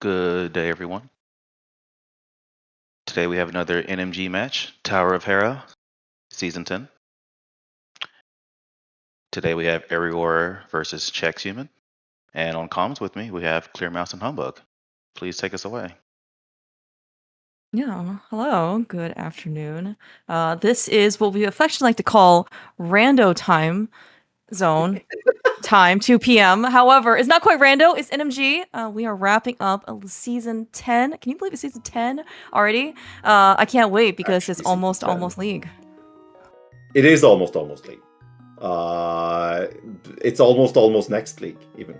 Good day, everyone. Today we have another NMG match, Tower of Hera, Season 10. Today we have Eriror versus Chexhuman. And on comms with me, we have Clear Mouse and Humbug. Please take us away. Yeah, hello, good afternoon. This is what we affectionately like to call rando time zone, time 2 p.m. However, it's not quite rando, it's NMG. We are wrapping up season 10. Can you believe it's season 10 already? I can't wait because it's Actually, season almost 10. League. It is almost League. It's almost next League, even.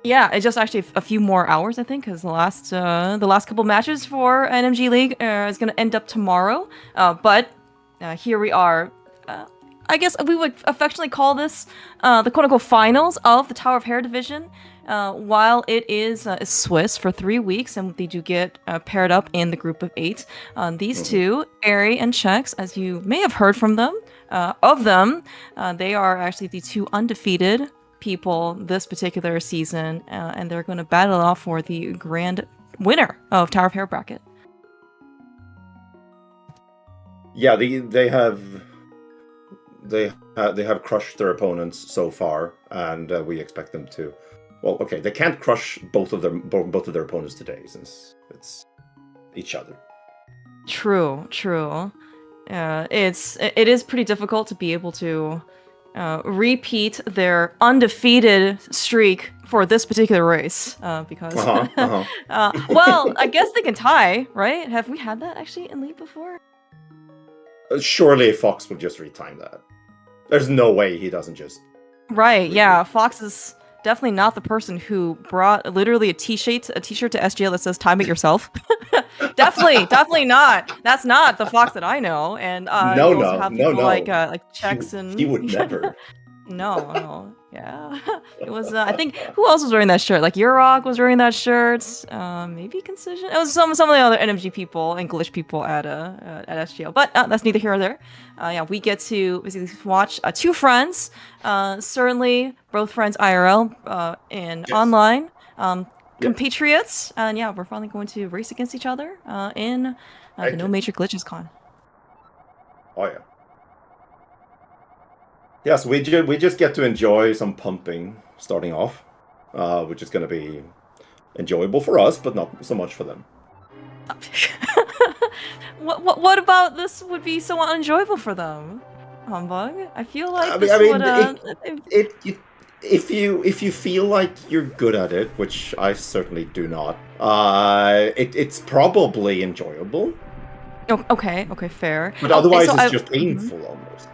Yeah, it's just actually a few more hours, I think, because the last couple matches for NMG League is going to end up tomorrow. But here we are. I guess we would affectionately call this the quote-unquote finals of the Tower of Hera division. While it is Swiss for 3 weeks, and they do get paired up in the group of 8. These two, Eri and Chex, as you may have heard from them, they are actually the two undefeated people this particular season, and they're going to battle off for the grand winner of Tower of Hera bracket. Yeah, they have crushed their opponents so far, and we expect them to. Well, okay, they can't crush both of their opponents today since it's each other. True. It is pretty difficult to be able to repeat their undefeated streak for this particular race because well, I guess they can tie, right? Have we had that actually in League before? Surely Fox would just retime that. There's no way he doesn't just. Right, yeah. Fox is definitely not the person who brought literally a t-shirt to SGL that says "Time it yourself." definitely not. That's not the Fox that I know. And no, like Chex and he would never. No. Yeah. It was I think who else was wearing that shirt? Like Urok was wearing that shirt. Maybe Concision. It was some of the other NMG people and Glitch people at SGL. But that's neither here nor there. Yeah, we get to basically watch two friends. Certainly both friends IRL and yes. Online. Compatriots. And yeah, we're finally going to race against each other in the No Major Glitches Con. Oh yeah. Yes, we just get to enjoy some pumping starting off, which is going to be enjoyable for us, but not so much for them. What about this would be so unenjoyable for them, Humbug? I feel like if you feel like you're good at it, which I certainly do not, it's probably enjoyable. Oh, okay, fair. But otherwise, it's just painful almost.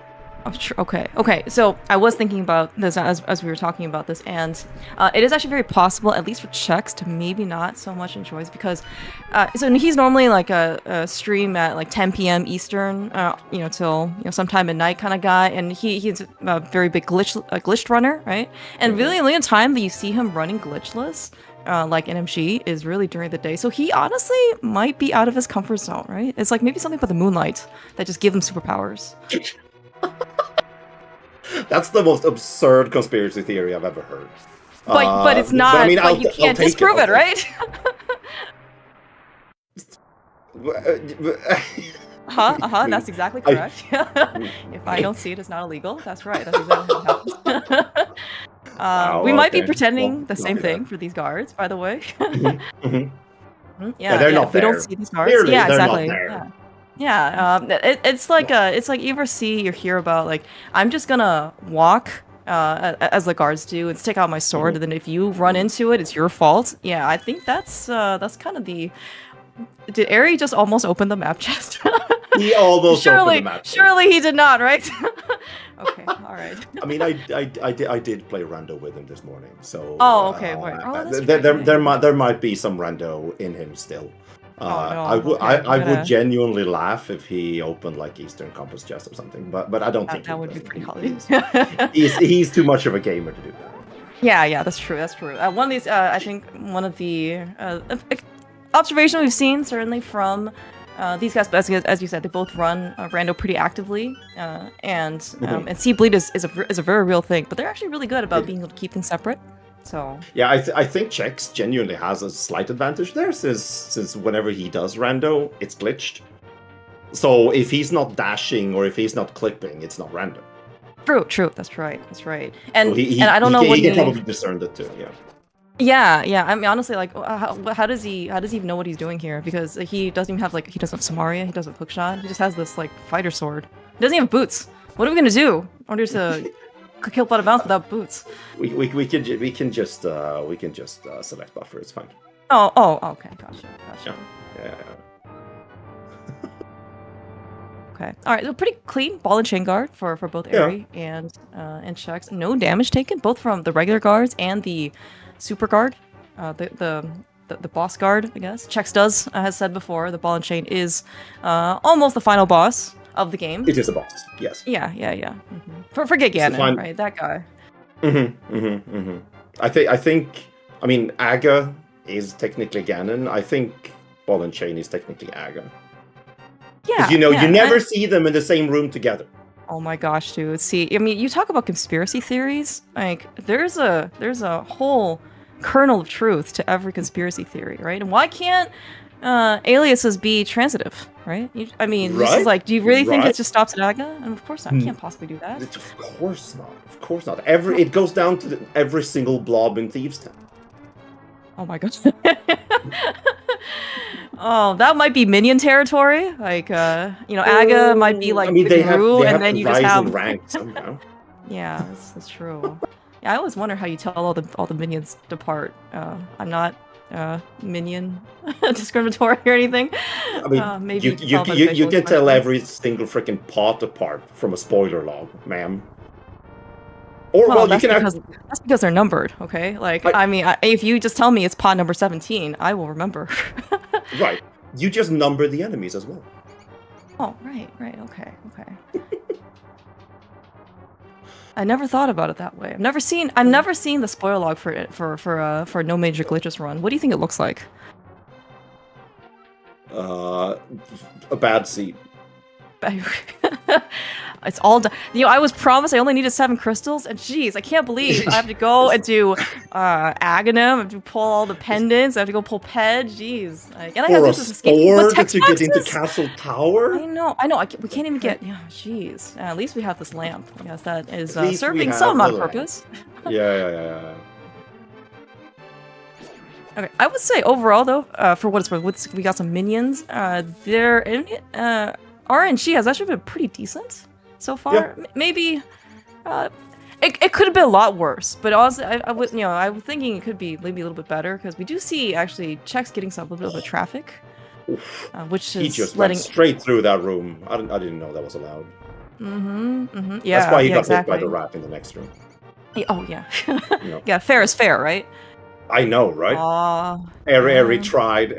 Oh, true. Okay. So I was thinking about this as we were talking about this, and it is actually very possible, at least for Chex, to maybe not so much enjoy this because, so he's normally like a stream at like 10 p.m. Eastern, till sometime at night kind of guy, and he's a very big glitched runner, right? And really, the only time that you see him running glitchless, like NMG, is really during the day. So he honestly might be out of his comfort zone, right? It's like maybe something about the moonlight that just gives him superpowers. That's the most absurd conspiracy theory I've ever heard. But it's not. But I mean, you can't disprove it, right? That's exactly correct. If I don't see it, it's not illegal. That's right. That's exactly what happens. We might be pretending the same thing for these guards, by the way. Yeah, they're not there. We don't see these guards. Clearly, yeah, they're exactly. Not there. Yeah, it's like you ever see or hear about like I'm just gonna walk as the guards do and stick out my sword, and then if you run into it, it's your fault. Yeah, I think that's kind of the. Did Eri just almost open the map chest? He almost opened the map chest. Surely he did not, right? Okay, all right. I mean, I did play rando with him this morning, so. Oh, okay. Wait. There might be some rando in him still. I would genuinely laugh if he opened like Eastern Compass chest or something, but I don't think that would be pretty hilarious. he's too much of a gamer to do that. Yeah, that's true. One of these, I think, one of the observations we've seen certainly from these guys, as you said, they both run rando pretty actively, and see bleed is a very real thing, but they're actually really good about being able to keep things separate. So yeah, I think Chex genuinely has a slight advantage there, since whenever he does rando, it's glitched. So if he's not dashing or if he's not clipping, it's not random. true. That's right. And So and I don't know what he can probably discern that too. Yeah. Yeah. I mean, honestly, like, how does he even know what he's doing here? Because he doesn't even have he doesn't have Samaria, he doesn't have hookshot, he just has this like fighter sword. He doesn't even have boots. What are we gonna do in order to kill blood bounce without boots? We can just select buffer. It's fine. Oh, okay, gotcha. Yeah. Okay, all right. So pretty clean ball and chain guard for both Eri and Chex. No damage taken, both from the regular guards and the super guard, the boss guard, I guess. Chex has said before, the ball and chain is almost the final boss of the game. It is a boss. Yes. Yeah. Mm-hmm. Forget Ganon, right? That guy. I think. I mean, Aga is technically Ganon. I think ball and chain is technically Aga. Yeah, you never see them in the same room together. Oh my gosh, dude. See, I mean, you talk about conspiracy theories. Like, there's a whole kernel of truth to every conspiracy theory, right? And why can't aliases be transitive, right? This is like, do you really think it just stops at Aga? And of course not. You can't possibly do that. Of course not. It goes down to every single blob in Thieves' Town. Oh my gosh. Oh, that might be minion territory. Like, Aga might be like the guru, and then you just have rank somehow. Yeah, that's true. Yeah, I always wonder how you tell all the minions depart. I'm not minion discriminatory or anything. I mean, maybe you can tell every single freaking pot apart from a spoiler log, ma'am. Or that's because they're numbered, okay? Like, if you just tell me it's pot number 17, I will remember. Right. You just number the enemies as well. Oh, right. Okay. I never thought about it that way. I've never seen the spoiler log for No Major Glitches run. What do you think it looks like? A bad seed. It's all done. I was promised I only needed 7 crystals, and jeez, I can't believe I have to go and do Aghanim. I have to pull all the pendants. I have to go pull Ped. Jeez, and I have this escape. To get into Castle Tower. I know. We can't even get. Yeah, jeez. At least we have this lamp. I guess that is serving some amount of purpose. Yeah. Okay, I would say overall though, for what it's worth, we got some minions. RNG has actually been pretty decent so far. Yeah. Maybe it could have been a lot worse, but also I was thinking it could be maybe a little bit better, because we do see actually Chex getting some little bit of traffic, which is he just went straight through that room. I didn't know that was allowed. Yeah, that's why he got exactly. hit by the rat in the next room. Oh yeah. Yeah, fair is fair, right? I know, right? Eri tried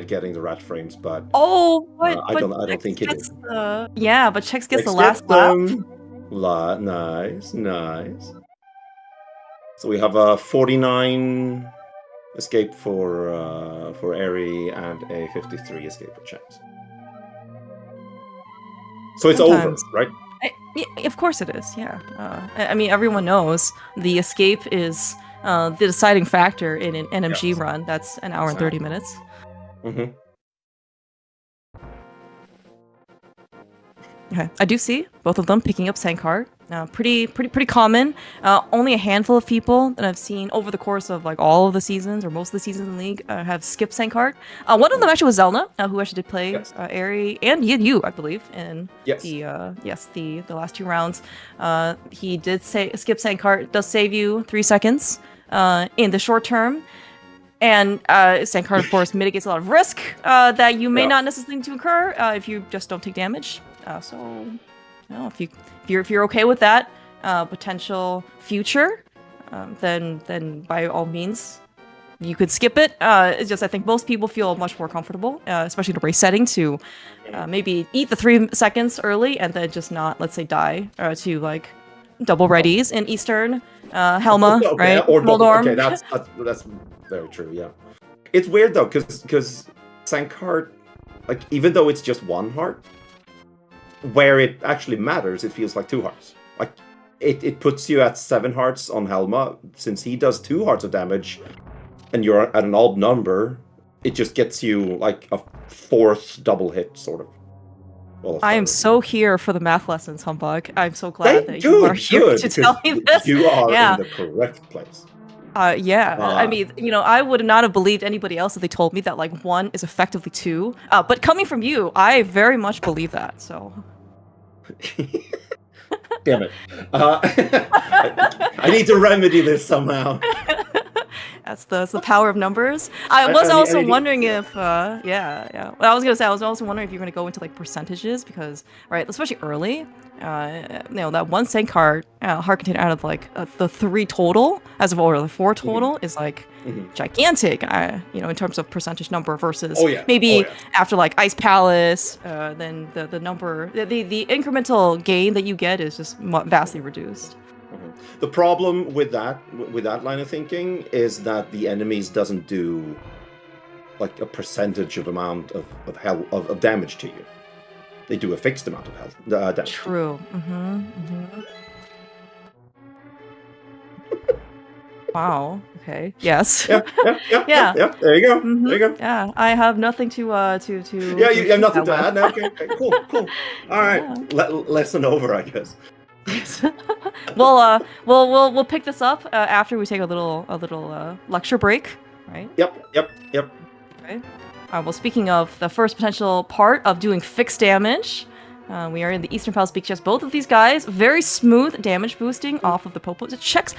getting the rat frames, but I don't think he did. But Chex gets the last lap. Nice. So we have a 49 escape for Eri and a 53 escape for Chex. So it's over, right? Of course it is. Yeah. Everyone knows the escape is the deciding factor in an NMG run. That's an hour and 30 minutes. Mm-hmm. Okay, I do see both of them picking up Sankar. Pretty common. Only a handful of people that I've seen over the course of like all of the seasons or most of the seasons in the league have skipped Sankar. One of them actually was Zelda, who actually did play Eri and you, I believe, in the last 2 rounds. He did skip Sankar. It does save you 3 seconds in the short term. And Sankar, of course, mitigates a lot of risk that you may not necessarily need to incur if you just don't take damage. If you're okay with that potential future, then by all means you could skip it. It's just I think most people feel much more comfortable, especially in a race setting, to maybe eat the 3 seconds early and then just not, let's say, die to like double readies in Eastern Helma, right? Or Moldorm. Okay, that's very true. Yeah, it's weird though, because Sankar, like, even though it's just 1 heart, where it actually matters, it feels like 2 hearts. Like, it puts you at 7 hearts on Helma. Since he does 2 hearts of damage, and you're at an odd number, it just gets you like a 4th double hit, sort of. Well, I am so here for the math lessons, Humbug. I'm so glad that you are here good, to tell me this. You are Yeah. in the correct place. Yeah. I mean, you know, I would not have believed anybody else if they told me that like 1 is effectively 2. But coming from you, I very much believe that. So. Damn it! I need to remedy this somehow. That's the power of numbers. I was also wondering if, yeah. Well, I was gonna say, I was also wondering if you're gonna go into like percentages because, right, especially early, you know, that 1 Saint card, heart container out of like the 3 total, as of or the 4 total, is like gigantic. You know, in terms of percentage number versus maybe after like Ice Palace, then the number, the incremental gain that you get is just vastly reduced. The problem with that line of thinking is that the enemies doesn't do like a percentage of amount of damage to you. They do a fixed amount of health damage. True. Wow. Okay. Yes. Yeah. There you go. There you go. Yeah. I have nothing to. Yeah, you have nothing to add. No, okay. Cool. All right. Yeah. Lesson over, I guess. We'll pick this up after we take a little lecture break, right? Yep. Okay. Well, speaking of the first potential part of doing fixed damage, we are in the Eastern Palace Big Chest. Both of these guys, very smooth damage boosting off of the Popos. It checks.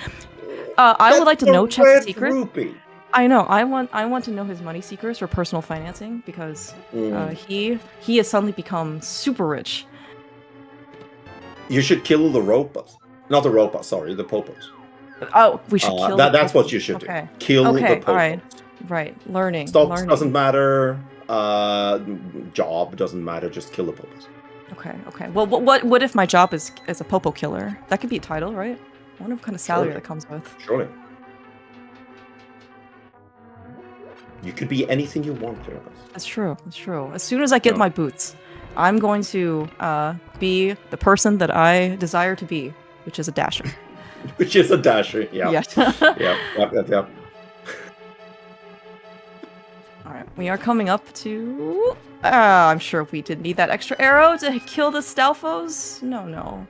I would like to know Check's secret. Rupee. I know. I want to know his money secrets for personal financing because he has suddenly become super rich. You should kill the Ropas. Not the Ropas, sorry, the Popos. Oh, we should kill that's what you should do. Kill the Popos. Right. Learning. Stocks doesn't matter. Job doesn't matter. Just kill the Popos. Okay. Well, what if my job is a Popo killer? That could be a title, right? I wonder what kind of salary that comes with. Surely. You could be anything you want to. That's true. As soon as I get my boots, I'm going to be the person that I desire to be, which is a dasher. Yeah. Yep. All right, we are coming up to... I'm sure we didn't need that extra arrow to kill the Stalfos. No.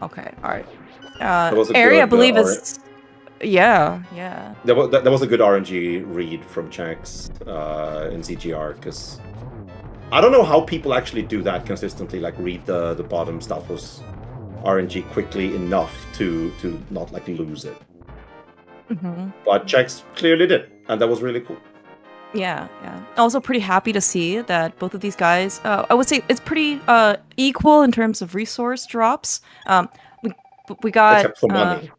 Okay, all right. Area, I believe, is... Yeah. That was a good RNG read from Chex in CGR, because I don't know how people actually do that consistently, like read the bottom Stalfos RNG quickly enough to not like lose it. But Chex clearly did, and that was really cool. Yeah. Also pretty happy to see that both of these guys, I would say it's pretty equal in terms of resource drops. We got... Except for money.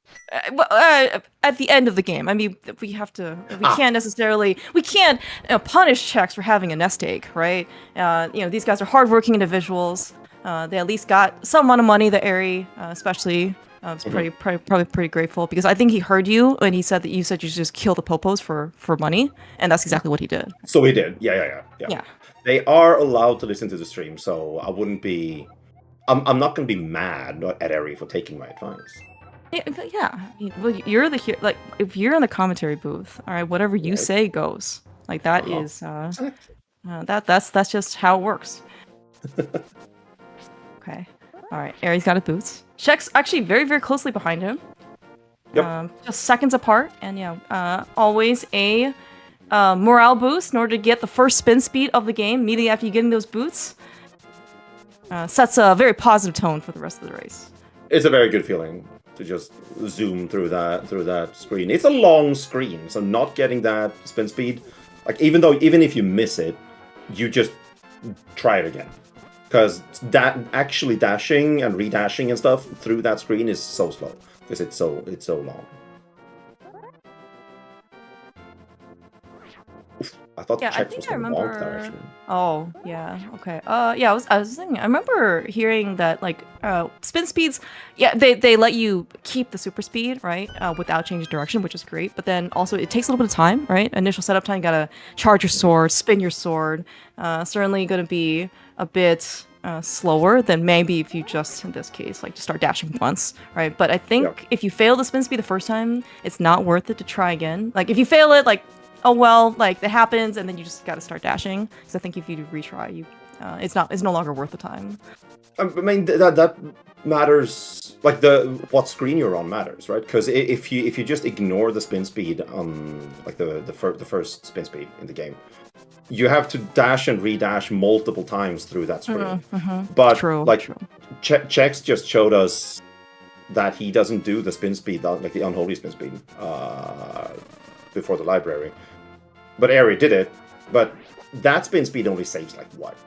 At the end of the game, I mean, we can't necessarily, punish Chex for having a nest egg, right? These guys are hardworking individuals. They at least got some amount of money. The Eri, especially, was probably pretty grateful because I think he heard you and he said that you said you should just kill the Popos for money, and that's exactly what he did. So he did. Yeah. They are allowed to listen to the stream, so I wouldn't be. I'm not going to be mad at Eri for taking my advice. Yeah. Well, you're like if you're in the commentary booth, all right, whatever you say goes. Like that is that's just how it works. Okay. All right. Eri's got his boots. Check's actually very, very closely behind him. Yep. Just seconds apart, and always a morale boost in order to get the first spin speed of the game immediately after you getting those boots. Sets a very positive tone for the rest of the race. It's a very good feeling to just zoom through that screen. It's a long screen, so not getting that spin speed, like even if you miss it, you just try it again. Because that actually dashing and redashing and stuff through that screen is so slow because it's so long. Oof, I thought Chex was in the wrong direction. Oh yeah, okay. I was thinking. I remember hearing that like spin speeds. Yeah, they let you keep the super speed right without changing direction, which is great. But then also it takes a little bit of time, right? Initial setup time. You gotta charge your sword, spin your sword. Certainly gonna be a bit slower than maybe if you just, in this case, like just start dashing once, right? But I think if you fail the spin speed the first time, it's not worth it to try again. Like if you fail it, like, oh well, like that happens, and then you just got to start dashing. Because I think if you do retry, it's no longer worth the time. I mean that matters. Like what screen you're on matters, right? Because if you just ignore the spin speed on like the first spin speed in the game, you have to dash and redash multiple times through that screen. But Chex just showed us that he doesn't do the spin speed, like the unholy spin speed, before the library. But Eri did it. But that spin speed only saves like what?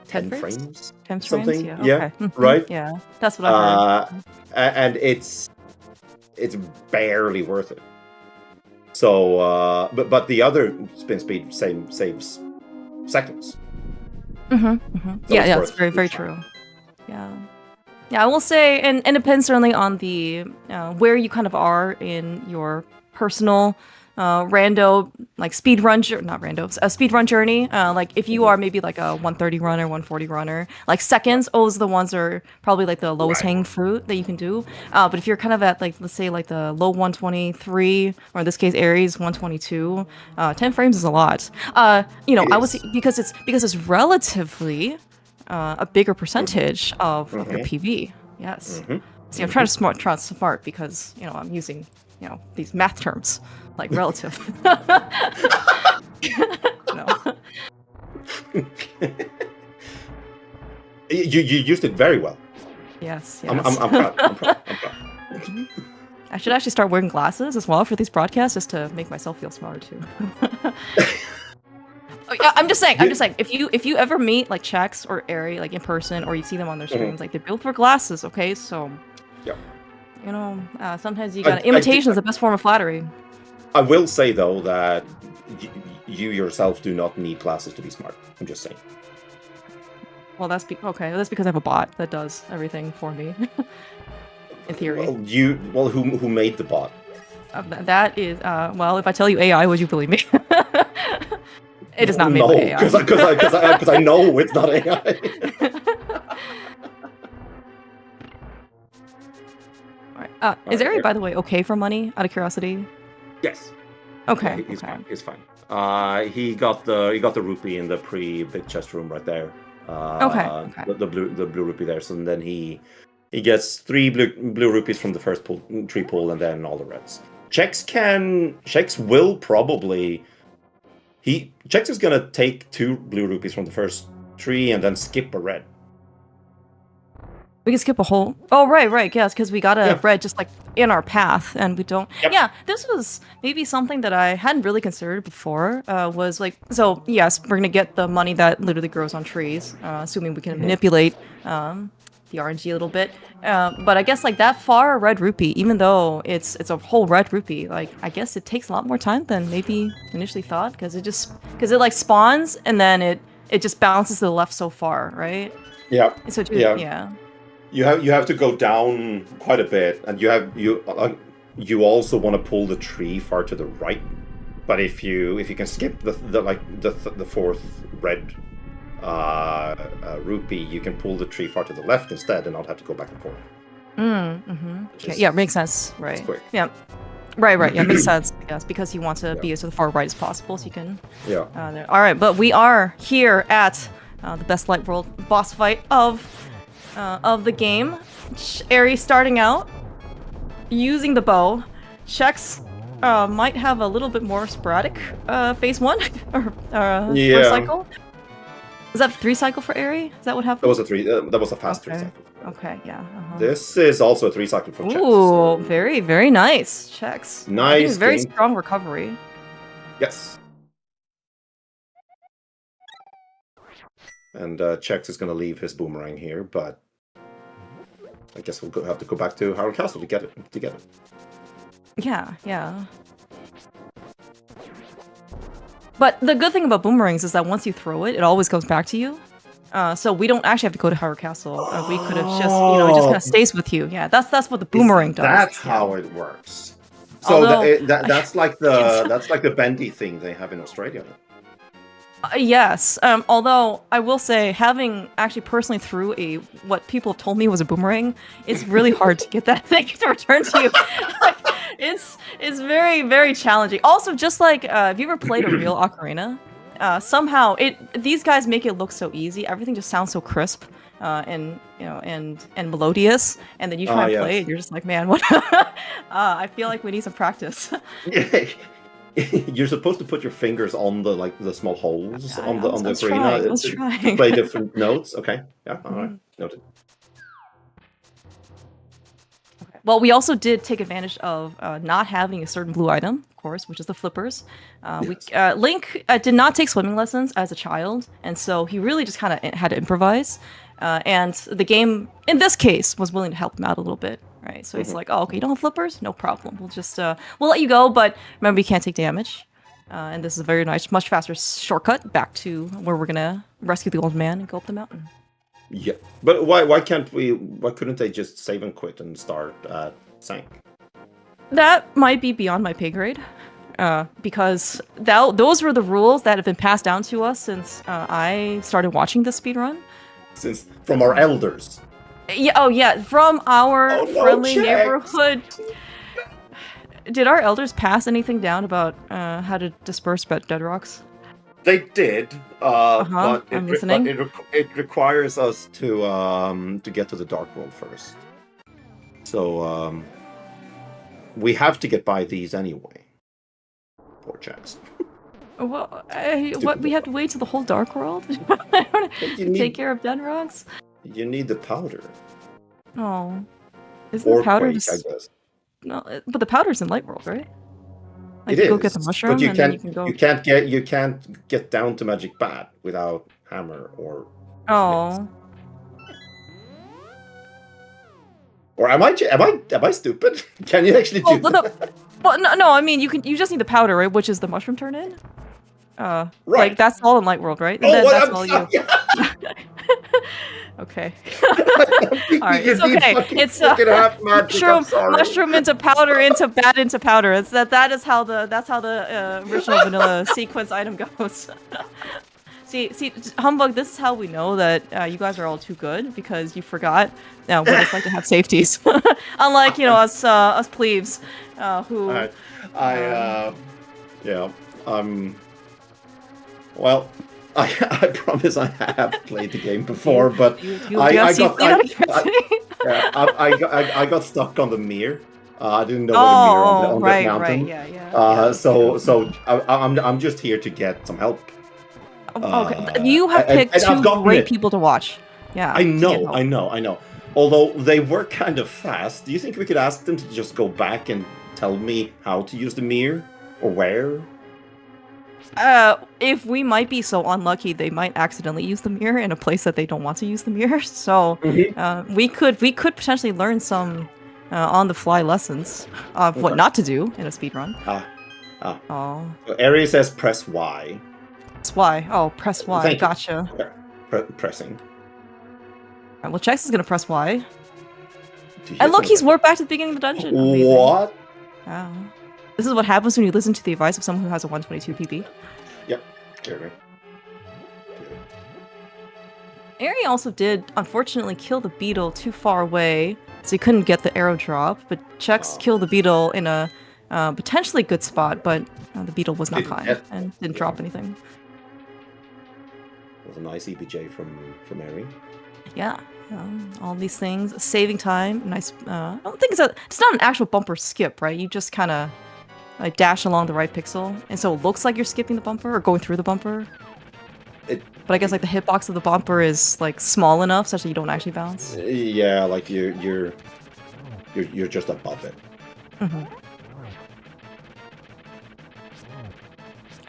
10 frames? 10 something? frames? Yeah, okay. Right? Yeah, that's what I heard. And it's barely worth it. So, but the other spin speed saves seconds. So yeah, it's very, very true. Yeah, I will say, and it depends certainly on the where you kind of are in your personal rando, like speedrun journey. Like if you are maybe like a 130 runner, 140 runner, like seconds, those are the ones that are probably like the lowest hanging fruit that you can do. But if you're kind of at like, let's say like the low 123, or in this case Aries 122, 10 frames is a lot. I would say because it's relatively a bigger percentage of your PV. Yes. See, I'm trying to smart because I'm using these math terms. Like relative. No. You used it very well. Yes. I'm proud. I should actually start wearing glasses as well for these broadcasts, just to make myself feel smarter too. I'm just saying. If you ever meet like Chex or Eri like in person, or you see them on their streams, like they're built for glasses. Okay, so sometimes you got imitation is the best form of flattery. I will say though that you yourself do not need glasses to be smart. I'm just saying. Well, that's because I have a bot that does everything for me. In theory. Well, who made the bot? That is if I tell you AI, would you believe me? It is not made by AI. because I know it's not AI. Alright. Is Eri, by the way, okay for money? Out of curiosity. Yes. Okay. Yeah, he's fine. He got the rupee in the pre-big chest room right there. Okay. The blue rupee there. So then he gets 3 blue rupees from the first tree pull, and then all the reds. Chex will probably. Chex is gonna take 2 blue rupees from the first tree and then skip a red. We can skip a whole. Oh, right. Yes, because we got a red just like in our path, and we don't. Yep. Yeah, this was maybe something that I hadn't really considered before. Was like, so yes, we're gonna get the money that literally grows on trees, assuming we can manipulate the RNG a little bit. But I guess like that far red rupee, even though it's a whole red rupee, like I guess it takes a lot more time than maybe initially thought, because it like spawns and then it just bounces to the left so far, right? Yeah. So yeah. You have to go down quite a bit, and you also want to pull the tree far to the right. But if you can skip the fourth red rupee, you can pull the tree far to the left instead, and not have to go back and forth. Okay. Yeah, makes sense. Right. Quick. Yeah. Right. Yeah, makes sense. Yes, because you want to be as to the far right as possible, so you can. Yeah. All right, but we are here at the Best Light World boss fight of the game. Eri starting out using the bow. Chex might have a little bit more sporadic phase 1 or first cycle. Is that 3 cycle for Eri? Is that what happened? That was a 3. That was a fast 3 cycle. Okay, yeah. This is also a 3 cycle for Chex. Ooh, very, very nice. Chex. Nice. Very strong recovery. Yes. And Chex is going to leave his boomerang here, but I guess we'll have to go back to Harald Castle to get it. Yeah. But the good thing about boomerangs is that once you throw it, it always comes back to you. So we don't actually have to go to Hera Castle. We could have just, it just kind of stays with you. Yeah, that's what the boomerang does. That's how it works. So that's like the bendy thing they have in Australia. Yes. Although I will say, having actually personally threw what people have told me was a boomerang, it's really hard to get that thing to return to you. Like, it's very, very challenging. Also, just like if you ever played a real ocarina, somehow these guys make it look so easy. Everything just sounds so crisp. And melodious, and then you try and play it, you're just like, man, what? I feel like we need some practice. You're supposed to put your fingers on the small holes on the ocarina to play different notes. Okay, yeah, all right, noted. Okay. Well, we also did take advantage of not having a certain blue item, of course, which is the flippers. Yes. Link did not take swimming lessons as a child, and so he really just kind of had to improvise. And the game, in this case, was willing to help him out a little bit, right? So he's like, "Oh, okay, you don't have flippers? No problem. We'll just we'll let you go, but remember, you can't take damage." And this is a very nice, much faster shortcut back to where we're gonna rescue the old man and go up the mountain. Yeah, but why can't we? Why couldn't they just save and quit and start at Sank? That might be beyond my pay grade. Because those were the rules that have been passed down to us since I started watching the speedrun. Since from our elders. Yeah. Oh, yeah. From our friendly neighborhood. Did our elders pass anything down about how to disperse dead rocks? They did, but I'm listening. It requires us to get to the dark world first. So we have to get by these anyway. Poor chaps. Well, what? We have to wait to the whole dark world to take care of dead rocks? You need the powder. Oh, isn't the powder Quake, I guess. No, but the powder's in Light World, right? Like, It you is. go get the mushroom, but and then you can go. You can't get down to Magic Bat without hammer or. Oh. Or am I stupid? Can you actually do that? Well, no. I mean, you just need the powder, right? Which is the mushroom turn in. Right. Like that's all in Light World, right? And then that's all you. Okay. All right. It's okay. It's mushroom into powder into bat into powder. It's that's how the original vanilla sequence item goes. See, Humbug, this is how we know that you guys are all too good, because you forgot what it's like to have safeties. Unlike, us plebes, who... Well, I promise I have played the game before, but I got stuck on the mirror. I didn't know what a mirror on the mountain. Yeah. So I'm just here to get some help. Okay, you have picked two great people to watch. Yeah, I know. Although they were kind of fast, do you think we could ask them to just go back and tell me how to use the mirror or where? If we might be so unlucky, they might accidentally use the mirror in a place that they don't want to use the mirror. So we could potentially learn some on-the-fly lessons of what not to do in a speedrun. Oh. So Ari says press Y. Press Y. Oh, press Y. Thank gotcha. Pressing. Alright, well, Chex is gonna press Y. And look, he's warped back to the beginning of the dungeon. Amazing. What? Wow. This is what happens when you listen to the advice of someone who has a 122 PP. Yep. Clearly. Ari also did, unfortunately, kill the beetle too far away, so he couldn't get the arrow drop, but Chex killed the beetle in a potentially good spot, but the beetle was not kind and didn't drop anything. It was a nice EBJ from Ari. Yeah, all these things, saving time, nice. I don't think it's not an actual bumper skip, right? You just kind of like dash along the right pixel, and so it looks like you're skipping the bumper or going through the bumper. But I guess like the hitbox of the bumper is like small enough such that you don't actually bounce. Yeah, like you're just above it. All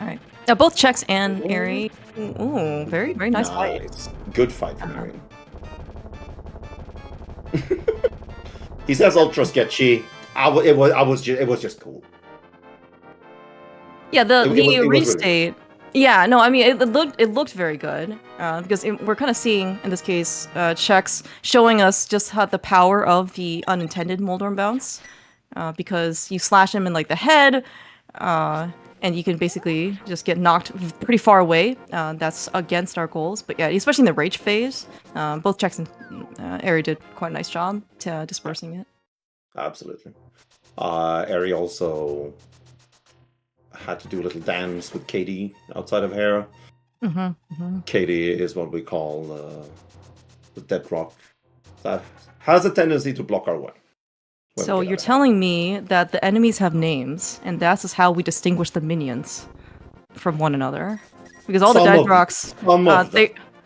right. Now both Chex and Ari. Ooh, very very nice fight. Good fight from Ari. He says ultra sketchy. It was just cool. Yeah, the restate. Really... Yeah, no, I mean it looked very good because we're kind of seeing in this case Chex showing us just how the power of the unintended Moldorm bounce because you slash him in like the head, and you can basically just get knocked pretty far away. That's against our goals, but yeah, especially in the rage phase, both Chex and Eri did quite a nice job to dispersing it. Absolutely. Eri also had to do a little dance with Katie outside of Hera. Katie is what we call the dead rock that has a tendency to block our way. So you're telling me that the enemies have names, and that's just how we distinguish the minions from one another? Because all the dead rocks,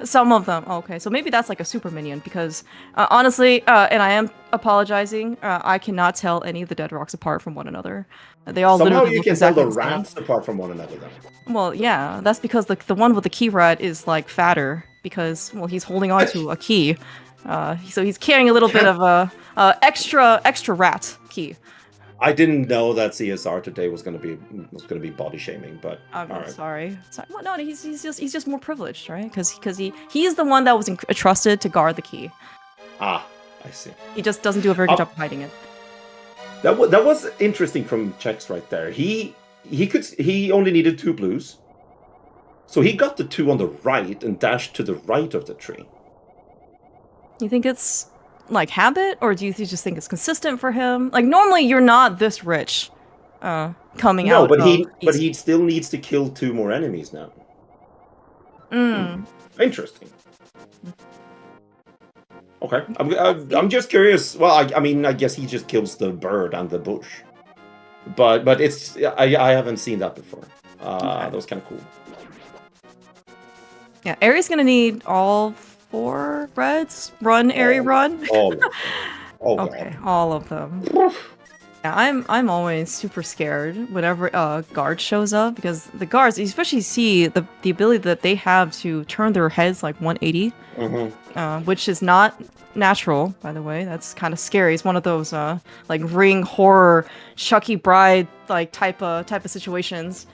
some of them. Okay, so maybe that's like a super minion. Because honestly, and I am apologizing, I cannot tell any of the dead rocks apart from one another. They all somehow literally you look can exactly tell the the same. rats apart from one another. Then. Well, yeah, that's because the one with the key rat is like fatter because he's holding on to a key. So he's carrying a little bit of a extra rat key. I didn't know that CSR today was gonna be body shaming, but I'm sorry. Well, no, he's just more privileged, right? Because he's the one that was entrusted to guard the key. Ah, I see. He just doesn't do a very good job of hiding it. That was interesting from Chex right there. He only needed 2 blues, so he got the 2 on the right and dashed to the right of the tree. You think it's like habit, or do you just think it's consistent for him? Like normally you're not this rich, coming out. No, but he still needs to kill 2 more enemies now. Interesting. Okay, I'm just curious. Well, I mean, I guess he just kills the bird and the bush, but it's I haven't seen that before. That was kind of cool. Yeah, Eri's gonna need all 4 reds. Run, Eri, run. All of them. Okay, all of them. Yeah, I'm always super scared whenever a guard shows up, because the guards, especially see the ability that they have to turn their heads like 180, which is not natural, by the way. That's kind of scary. It's one of those like Ring horror, Chucky Bride like type of situations.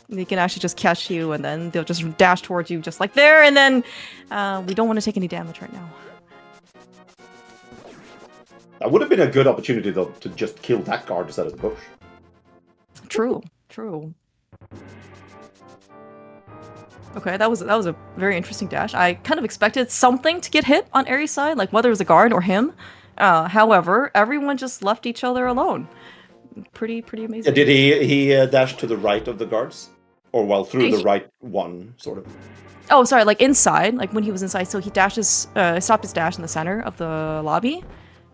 They can actually just catch you, and then they'll just dash towards you just like there, and then we don't want to take any damage right now. That would have been a good opportunity, though, to just kill that guard instead of the bush. True. Okay, that was a very interesting dash. I kind of expected something to get hit on Eri's side, like whether it was a guard or him. However, everyone just left each other alone. Pretty amazing. Did he dash to the right of the guards, or through the right one, sort of? Oh, sorry, like inside, like when he was inside. So he stopped his dash in the center of the lobby.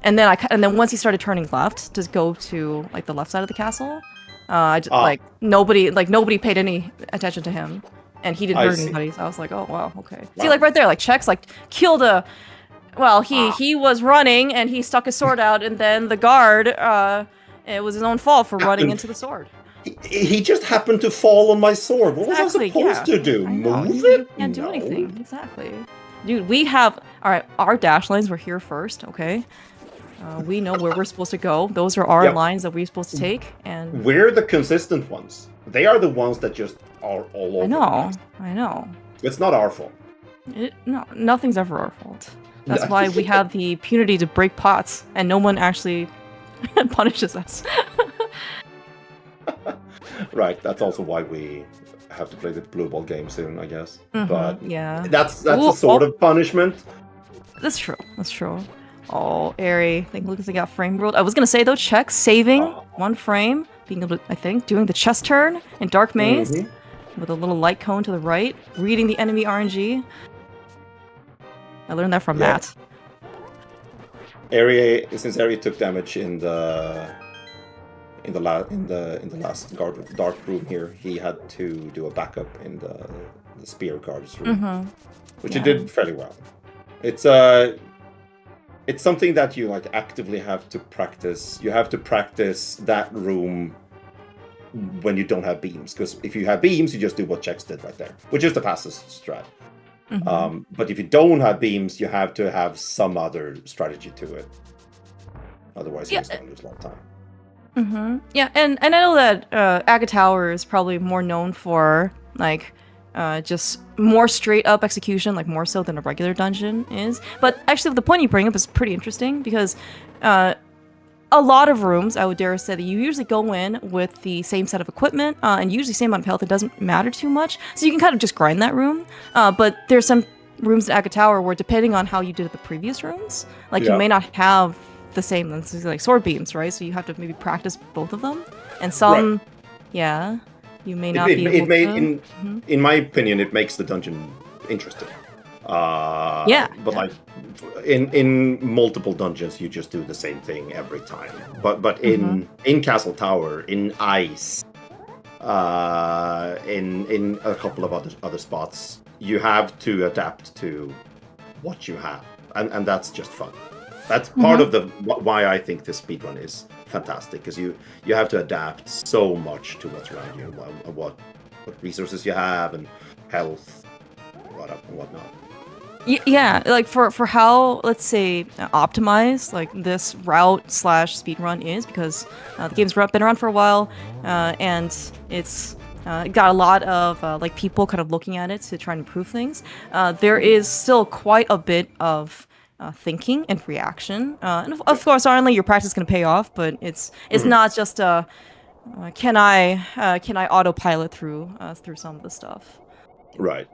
And then once he started turning left to go to like the left side of the castle, like nobody paid any attention to him, and he didn't hurt anybody. So I was like, oh wow, okay. Wow. See, like right there, like Chex like killed a. Well, he was running and he stuck his sword out, and then the guard, it was his own fault for running into the sword. He just happened to fall on my sword. What was I supposed to do? Move it? You can't do anything. Exactly. Dude, we have our dash lines were here first, okay? We know where we're supposed to go. Those are our lines that we're supposed to take, and we're the consistent ones. They are the ones that just are all over. I know. It's not our fault. No, nothing's ever our fault. That's why we have the impunity to break pots, and no one actually punishes us. Right. That's also why we have to play the blue ball game soon, I guess. But yeah, that's a sort of punishment. That's true. Oh, Eri, I think looks like got frame ruled. I was gonna say though, Chex saving 1 frame, being able to, I think, doing the chest turn in Dark Maze with a little light cone to the right, reading the enemy RNG. I learned that from Matt. Since Eri took damage in the last dark room here, he had to do a backup in the spear guards room, which he did fairly well. It's something that you like actively have to practice. You have to practice that room when you don't have beams, because if you have beams, you just do what Chex did right there, which is the fastest strat. But if you don't have beams, you have to have some other strategy to it. Otherwise, you're just going to lose a lot of time. Yeah, and I know that Aga Tower is probably more known for like just more straight up execution, like more so than a regular dungeon is. But actually, the point you bring up is pretty interesting, because a a lot of rooms, I would dare say that you usually go in with the same set of equipment and usually same amount of health. It doesn't matter too much, so you can kind of just grind that room. But there's some rooms in Aga Tower where, depending on how you did the previous rooms, like you may not have the same, like sword beams, right? So you have to maybe practice both of them, and some, you may not be able to. In my opinion, it makes the dungeon interesting. But like in multiple dungeons, you just do the same thing every time. But in Castle Tower, in Ice, in a couple of other spots, you have to adapt to what you have, and that's just fun. That's part of the why I think this speedrun is fantastic, because you have to adapt so much to what's around you, and what resources you have, and health, and whatnot. Yeah, like for how, let's say, optimized like this route / speedrun is, because the game's been around for a while, and it's got a lot of like people kind of looking at it to try and improve things. There is still quite a bit of thinking and reaction, and of course, certainly your practice is going to pay off, but it's not just can I autopilot through some of the stuff. Right.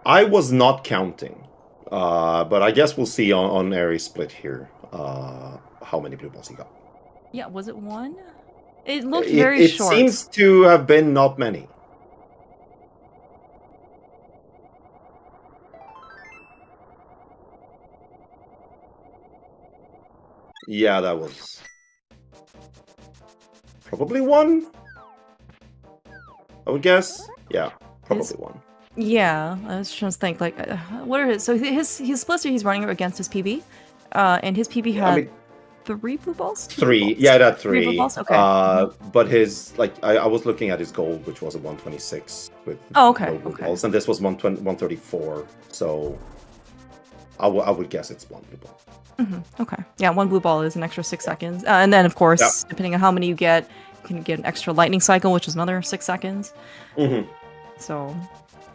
I was not counting, but I guess we'll see on Aries split here how many blue balls he got. Yeah, was it one? It looked very short. It seems to have been not many. Yeah, that was probably one, I would guess. Yeah, probably one. Yeah, I was trying to think, like, what are his... So his splits he's running against his PB, and his PB had 3 blue balls? 3, yeah, that 3. 3 blue balls? Okay. But his, like, I was looking at his gold, which was a 126 with no blue balls, and this was 134, so I would guess it's 1 blue ball. Okay. Yeah, 1 blue ball is an extra 6 seconds, and then, of course, depending on how many you can get an extra lightning cycle, which is another 6 seconds. So...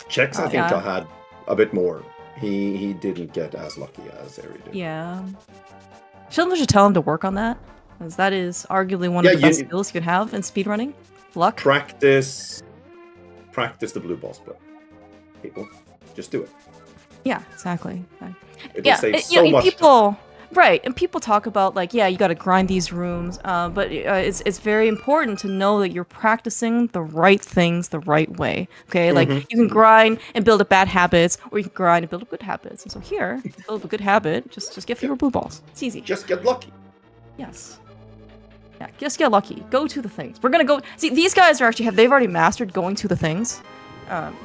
Chex, I think, I had a bit more. He didn't get as lucky as Eri did. Yeah. Sheldon should tell him to work on that, because that is arguably one of the best skills you can have in speedrunning. Luck. Practice the blue ball split. People, just do it. Yeah, exactly. It'll save so much time. Right, and people talk about, like, you got to grind these rooms, but it's very important to know that you're practicing the right things the right way, okay? Like, you can grind and build up bad habits, or you can grind and build up good habits. And so here, to build up a good habit, just get fewer blue balls. It's easy. Just get lucky. Yes. Yeah, just get lucky. Go to the things. We're gonna go... See, these guys they've already mastered going to the things.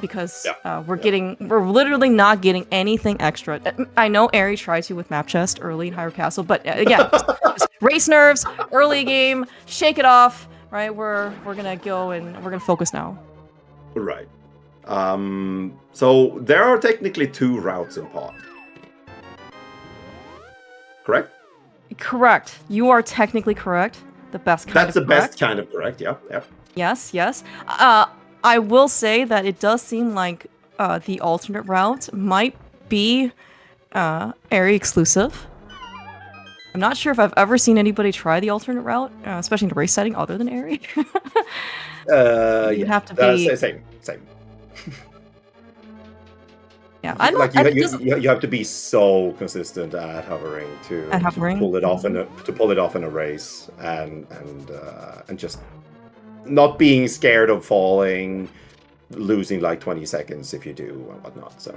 Because we're literally not getting anything extra. I know Eri tried to with map chest early in Hyrule Castle, but again, just race nerves, early game, shake it off, right? We're gonna go and we're gonna focus now. Right. So there are technically 2 routes in pod. Correct? Correct. You are technically correct. The best kind of correct. That's the best kind of correct, yeah. Yes. I will say that it does seem like the alternate route might be Eri exclusive. I'm not sure if I've ever seen anybody try the alternate route, especially in the race setting, other than Eri. You'd have to be... Same. Yeah, you have to be so consistent at hovering to pull it off in a race, and just not being scared of falling, losing like 20 seconds if you do and whatnot. So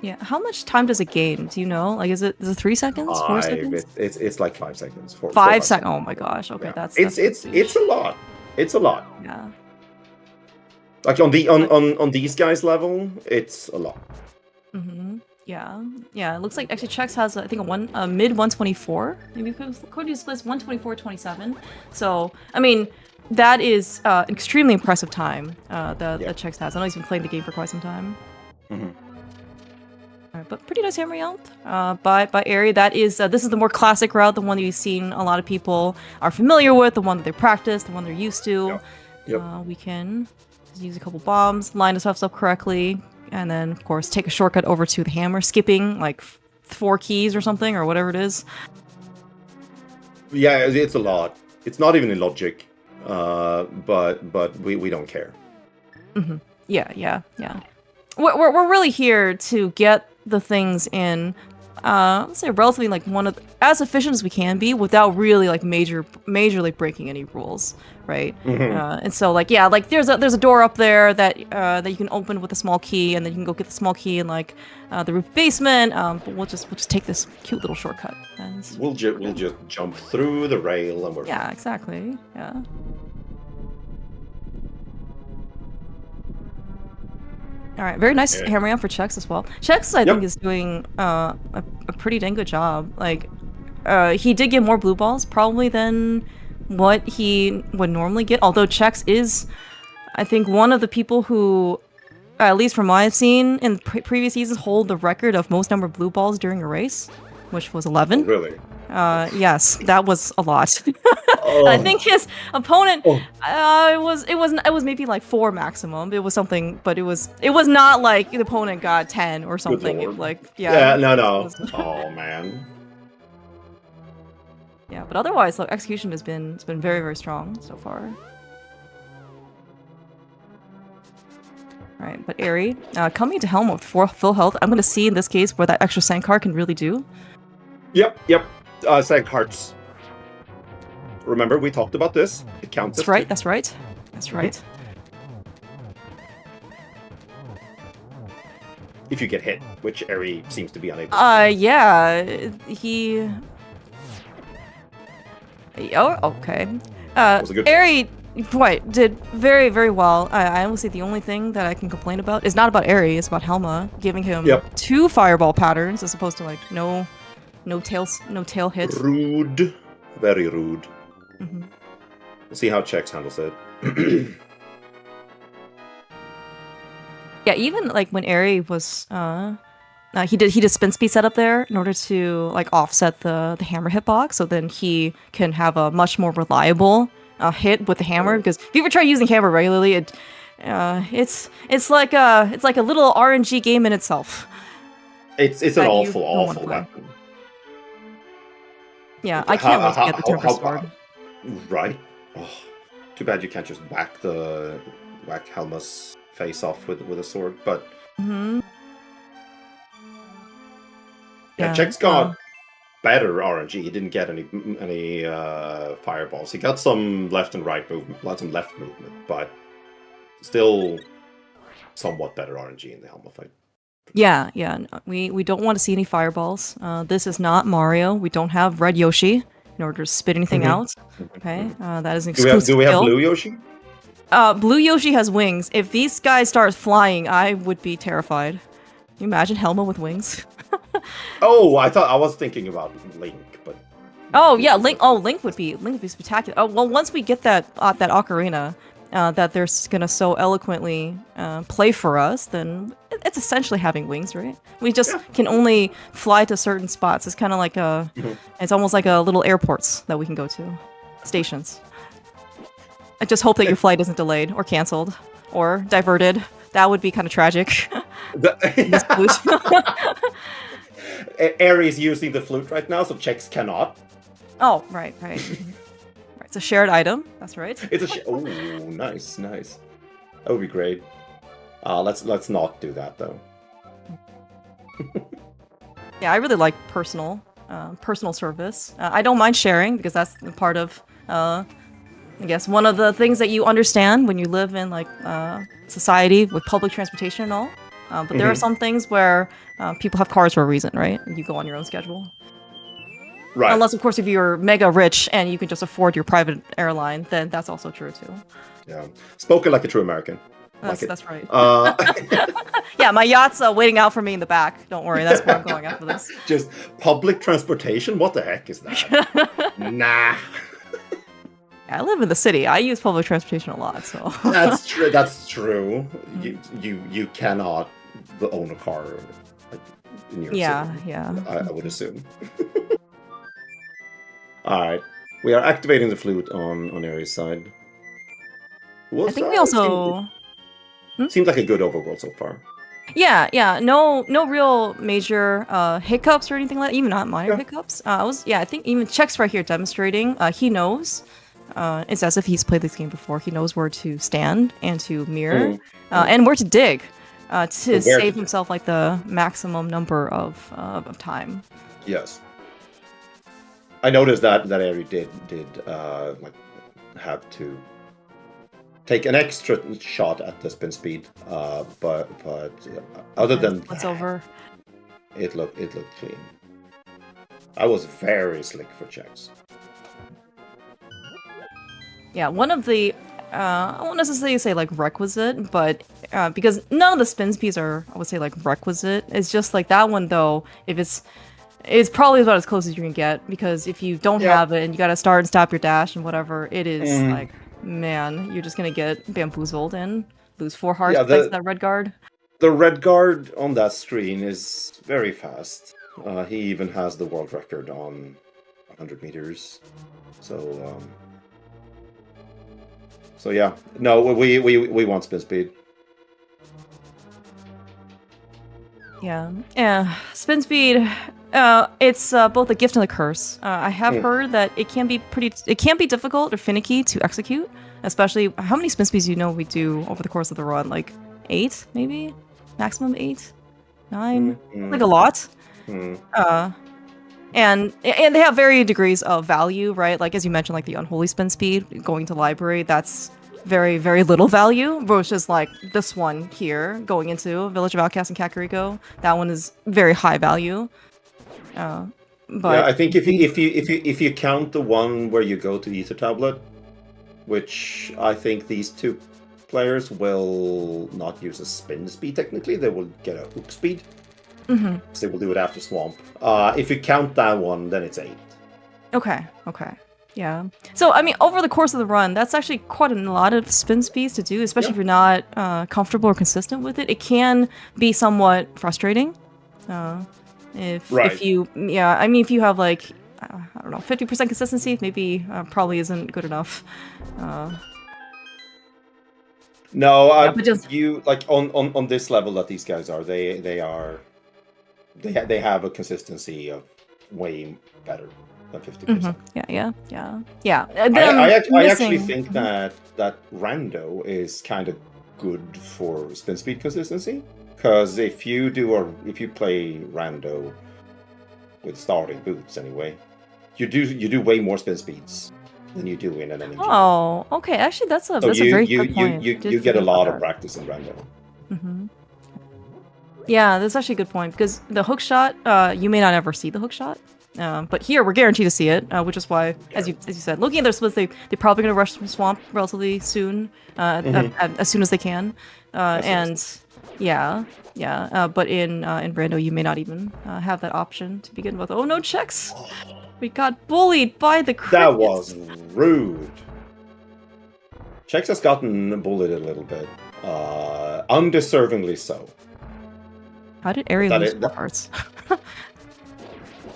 yeah, how much time does it gain? Do you know? Like, is it 3 seconds? 4 seconds? It's like 5 seconds. 5 seconds. Oh my gosh. Okay, yeah. that's it's a lot. It's a lot. Yeah. Like on these guys' level, it's a lot. Yeah. It looks like actually Chex has I think a mid 124. Maybe Cody splits 124.27. So I mean, that is an extremely impressive time that Chex has. I know he's been playing the game for quite some time. But pretty nice hammer out by Eri. That is this is the more classic route, the one that you've seen a lot of people are familiar with, the one that they practice, the one they're used to. We can just use a couple bombs, line ourselves up correctly, and then of course take a shortcut over to the hammer, skipping like 4 keys or something or whatever it is. Yeah, it's a lot. It's not even in logic, but we don't care. Mm-hmm. Yeah. We're really here to get the things in, let's say relatively like as efficient as we can be without really like majorly breaking any rules, right? And so like yeah, like there's a door up there that you can open with a small key, and then you can go get the small key in like the roof basement. But we'll just take this cute little shortcut. And We'll just jump through the rail and we're yeah, fine. exactly. Yeah. All right, very nice hammering out for Chex as well. Chex, I think, is doing a pretty dang good job. Like, he did get more blue balls probably than what he would normally get. Although Chex is, I think, one of the people who, at least from what I've seen in previous seasons, hold the record of most number of blue balls during a race, which was 11. Oh, really? Yes, that was a lot. Oh. I think his opponent it was maybe like 4 maximum. It was something, but it was not like the opponent got 10 or something. It, like yeah, no. Oh man. Yeah, but otherwise, like, execution has been very, very strong so far. All right, but Eri, coming to Helm with full health, I'm going to see in this case where that extra sand card can really do. Yep. Sand cards. Remember, we talked about this. It counts. That's right. That's right. If you get hit, which Eri seems to be unable. Yeah, he. Oh, okay. Eri, did very, very well. I will say the only thing that I can complain about is not about Eri, it's about Helma, giving him 2 fireball patterns as opposed to like no tail hits. Rude, very rude. We'll see how Chex handles it. Yeah, even like when Eri was he did spin speed setup there in order to like offset the hammer hitbox, so then he can have a much more reliable hit with the hammer. Because if you ever try using hammer regularly, it's like a little RNG game in itself. It's an awful weapon. Yeah, I can't wait to get the temper sword. Right. Oh, too bad you can't just whack Helma's face off with a sword, but. Yeah, Chex got better RNG. He didn't get any fireballs. He got some left and right movement, some left movement, but still somewhat better RNG in the Helma fight. Yeah. No, we don't want to see any fireballs. This is not Mario. We don't have Red Yoshi in order to spit anything out. Okay, that is an exclusive Do we have skill. Blue Yoshi? Blue Yoshi has wings. If these guys start flying, I would be terrified. Can you imagine Helma with wings? Oh, I was thinking about Link, but. Oh yeah, Link. Oh, Link would be spectacular. Oh well, once we get that ocarina, that they're gonna so eloquently play for us, then it's essentially having wings, right? We just can only fly to certain spots. It's kind of like it's almost like a little airports that we can go to, stations. I just hope that your flight isn't delayed or canceled or diverted. That would be kind of tragic. Eri is using the flute right now, so Chex cannot. Oh, right. It's a shared item. That's right. It's a oh, nice. That would be great. Let's not do that though. Yeah, I really like personal service. I don't mind sharing because that's part of, I guess, one of the things that you understand when you live in like society with public transportation and all. But there are some things where people have cars for a reason, right? You go on your own schedule. Right. Unless, of course, if you're mega rich and you can just afford your private airline, then that's also true too. Yeah, spoken like a true American. That's right. Yeah, my yacht's waiting out for me in the back. Don't worry, that's where I'm going after this. Just public transportation? What the heck is that? Nah. I live in the city. I use public transportation a lot, so. That's true. That's true. You cannot own a car in your city. Yeah. I would assume. All right, we are activating the flute on Eri's side. I think we also seems like a good overworld so far. Yeah. No real major hiccups or anything like that. Even not minor Yeah. hiccups. I think even Chex right here demonstrating. He knows. It's as if he's played this game before. He knows where to stand and to mirror, and where to dig, to save himself like the maximum number of time. Yes. I noticed that Eri did like have to take an extra shot at the spin speed, but other than What's that, over? it looked clean. I was very slick for checks. Yeah, one of the I won't necessarily say like requisite, but because none of the spin speeds are, I would say, like requisite. It's just like that one though. If it's probably about as close as you can get, because if you don't have it and you gotta start and stop your dash and whatever, it is like, man, you're just gonna get bamboozled and lose 4 hearts thanks to that red guard. The red guard on that screen is very fast. He even has the world record on 100 meters. So yeah, no, we want spin speed. Yeah. Spin speed. It's both a gift and a curse. I have heard that it can be difficult or finicky to execute, especially how many spin speeds we do over the course of the run, like 8 maybe, maximum 8, 9, like a lot. And they have varying degrees of value, right? Like as you mentioned, like the unholy spin speed, going to library, that's very, very little value, versus like this one here, going into Village of Outcasts and Kakariko. That one is very high value. But yeah, I think if you count the one where you go to Ether Tablet, which I think these two players will not use a spin speed technically, they will get a hook speed. So they will do it after Swamp. If you count that one, then it's 8. Okay. Yeah. So, I mean, over the course of the run, that's actually quite a lot of spin speeds to do, especially if you're not comfortable or consistent with it. It can be somewhat frustrating. If you, if you have like, I don't know, 50% consistency, maybe probably isn't good enough. No, you like on this level that these guys are, they have a consistency of way better than 50%. Yeah. I actually think that rando is kind of good for spin speed consistency, because if you play rando with starting boots anyway, you do way more spin speeds than you do in an NMG. Oh, okay. Actually, that's a very good point. You get a lot of practice in rando. Yeah, that's actually a good point, because the hook shot, you may not ever see the hook shot. But here we're guaranteed to see it, which is why, as you said, looking at their splits, they're probably going to rush from Swamp relatively soon, as soon as they can. But in Rando, you may not even have that option to begin with. Oh no, Chex! We got bullied by the crickets. That was rude. Chex has gotten bullied a little bit, undeservingly so. How did Ari lose 4 hearts?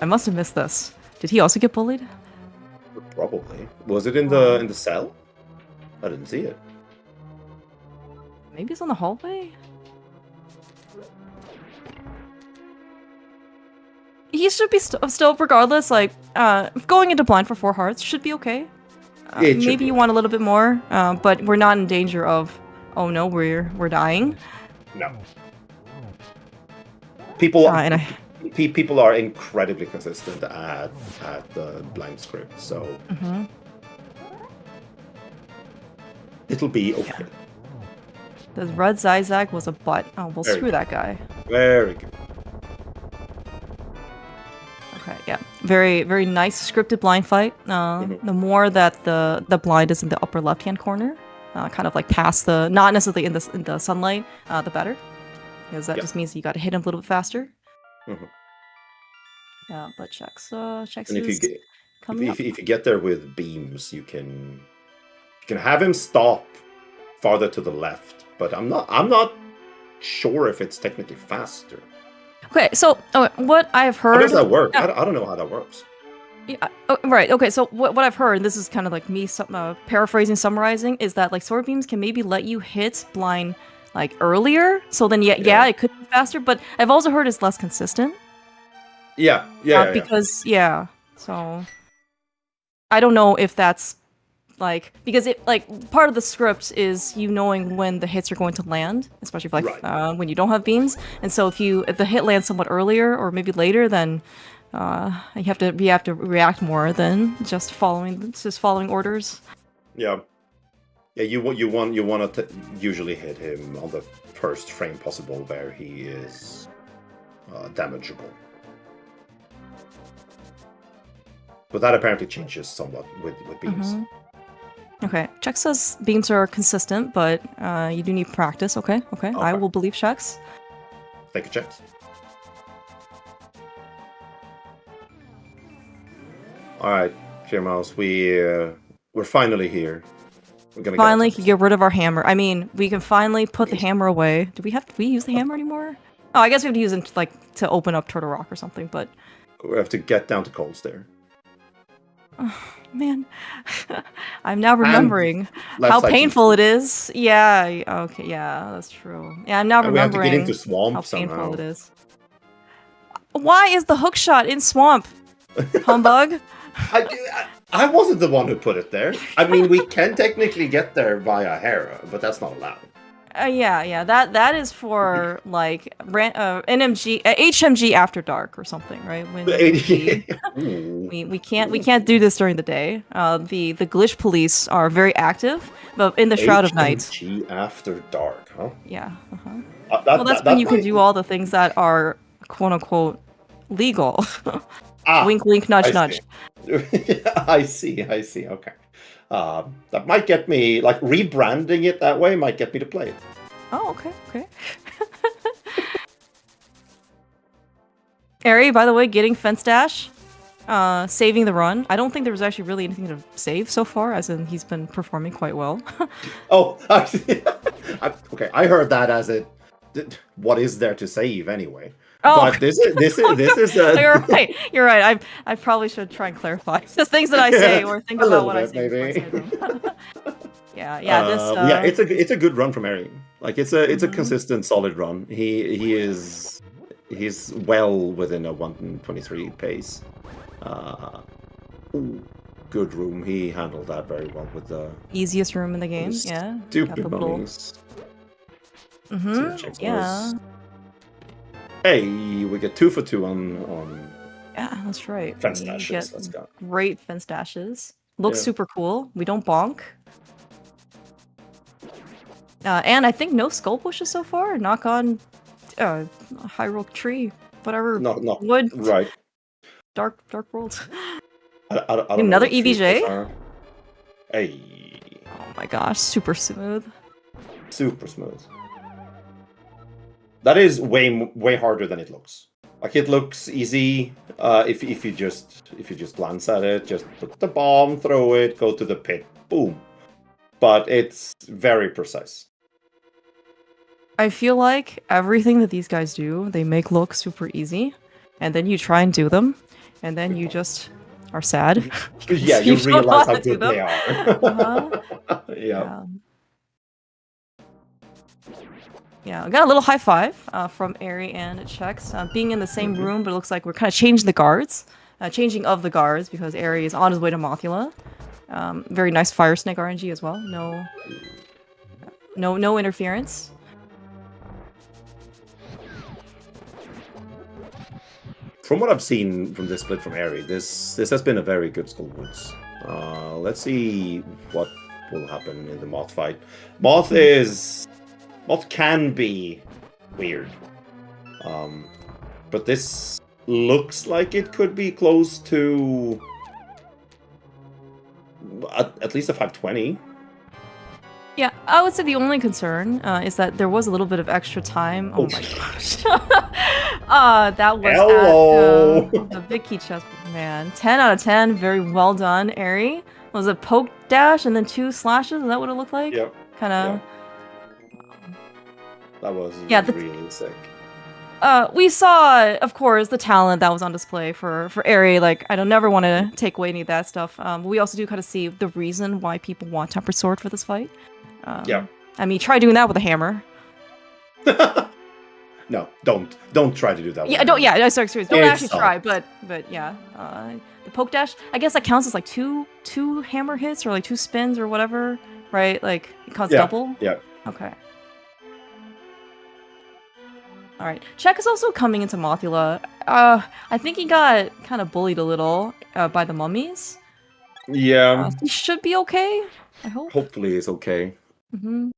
I must have missed this. Did he also get bullied? Probably. Was it in the cell? I didn't see it. Maybe it's on the hallway? He should be still, regardless, like, going into blind for 4 hearts should be okay. Maybe you want a little bit more, but we're not in danger of, oh no, we're dying. No. People are incredibly consistent at the blind script, so it'll be okay. Yeah. The red Zigzag was a butt. Oh, well, screw that guy. Very good. Okay, yeah. Very, very nice scripted blind fight. The more that the blind is in the upper left-hand corner, kind of like past the, not necessarily in the sunlight, the better. Because that just means you got to hit him a little bit faster. Yeah, but Chex is coming up. If you get there with beams, you can have him stop farther to the left, but I'm not sure if it's technically faster. Okay, so what I've heard. How does that work? I don't know how that works. Yeah, right. Okay, so what I've heard, and this is kind of like me paraphrasing, summarizing, is that like sword beams can maybe let you hit blind like earlier. So then yeah, it could be faster. But I've also heard it's less consistent. Yeah. Because so I don't know if that's like because it like part of the script is you knowing when the hits are going to land, especially if, like when you don't have beams. And so if the hit lands somewhat earlier or maybe later, then you have to react more than just following orders. Yeah. Yeah, you want to usually hit him on the first frame possible where he is damageable. But that apparently changes somewhat with beams. Okay, Chex says beams are consistent, but you do need practice. Okay. I will believe Chex. Thank you, Chex. All right, Mouse, we're finally here. We're gonna finally get rid of our hammer. I mean, we can finally put the hammer away. Do we use the hammer anymore? Oh, I guess we have to use it to open up Turtle Rock or something. But we have to get down to Cold Stair. Oh, man, I'm now remembering how painful it is. Yeah, okay, yeah, that's true. Yeah, I'm now remembering we have to get into swamp how somehow. painful it is. Why is the hook shot in swamp? Humbug. I wasn't the one who put it there. I mean, we can technically get there via Hera, but that's not allowed. Yeah. That is for like NMG, HMG After Dark or something, right? When we can't do this during the day. The glitch police are very active, but in the Shroud of Night. HMG After Dark, huh? Yeah. Well, that's when you can do all the things that are quote unquote legal. Wink, wink, nudge, nudge. I see. Okay. That might get me, like, rebranding it that way might get me to play it. Oh, okay. Eri, by the way, getting Fence Dash, saving the run. I don't think there was actually really anything to save so far, as in he's been performing quite well. Oh, okay. I heard that as what is there to save anyway? Oh, but this is You're right. I probably should try and clarify the things that I say or think about what I say. Maybe. Yeah. It's a good run from Eri. Like it's a consistent, solid run. He's well within a 1:23 pace. Good room. He handled that very well with the easiest room in the game. Yeah. Stupid bunnies. Yeah. Hey, we get 2 for 2 on. Yeah, that's right. Fence dashes. Let's go. Great fence dashes. Looks super cool. We don't bonk. And I think no skull pushes so far. Knock on Hyrule tree, whatever. No. Wood. Right. Dark world. I don't Another EVJ. Hey. Oh my gosh, super smooth. Super smooth. That is way harder than it looks. Like, it looks easy if you just glance at it, just put the bomb, throw it, go to the pit, boom. But it's very precise. I feel like everything that these guys do, they make look super easy, and then you try and do them, and then you just are sad. Yeah, you realize how good they are. Yeah. Yeah, I got a little high five from Eri and Chex. Being in the same room, but it looks like we're kind of changing the guards. Changing of the guards, because Eri is on his way to Mothula. Very nice Fire Snake RNG as well. No interference. From what I've seen from this split from Eri, this has been a very good Skull Woods. Let's see what will happen in the Moth fight. Moth can be weird. But this looks like it could be close to at least a 520. Yeah, I would say the only concern is that there was a little bit of extra time. Oh my gosh. That was at the big key chest. Man, 10 out of 10. Very well done, Eri. Was it poke dash and then 2 slashes? Is that what it looked like? Yep. Kind of. Yep. That was really sick. We saw, of course, the talent that was on display for Eri. Like, I don't never want to take away any of that stuff. But we also do kind of see the reason why people want Tempered Sword for this fight. I mean, try doing that with a hammer. No, don't try to do that. Yeah, don't. Yeah, no, sorry, don't It's actually try. But yeah, the poke dash. I guess that counts as like two hammer hits or like 2 spins or whatever, right? Like it counts double. Yeah. Okay. All right. Check is also coming into Mothula. I think he got kind of bullied a little by the mummies. Yeah. He should be okay. I hope. Hopefully, it's okay. Mm-hmm.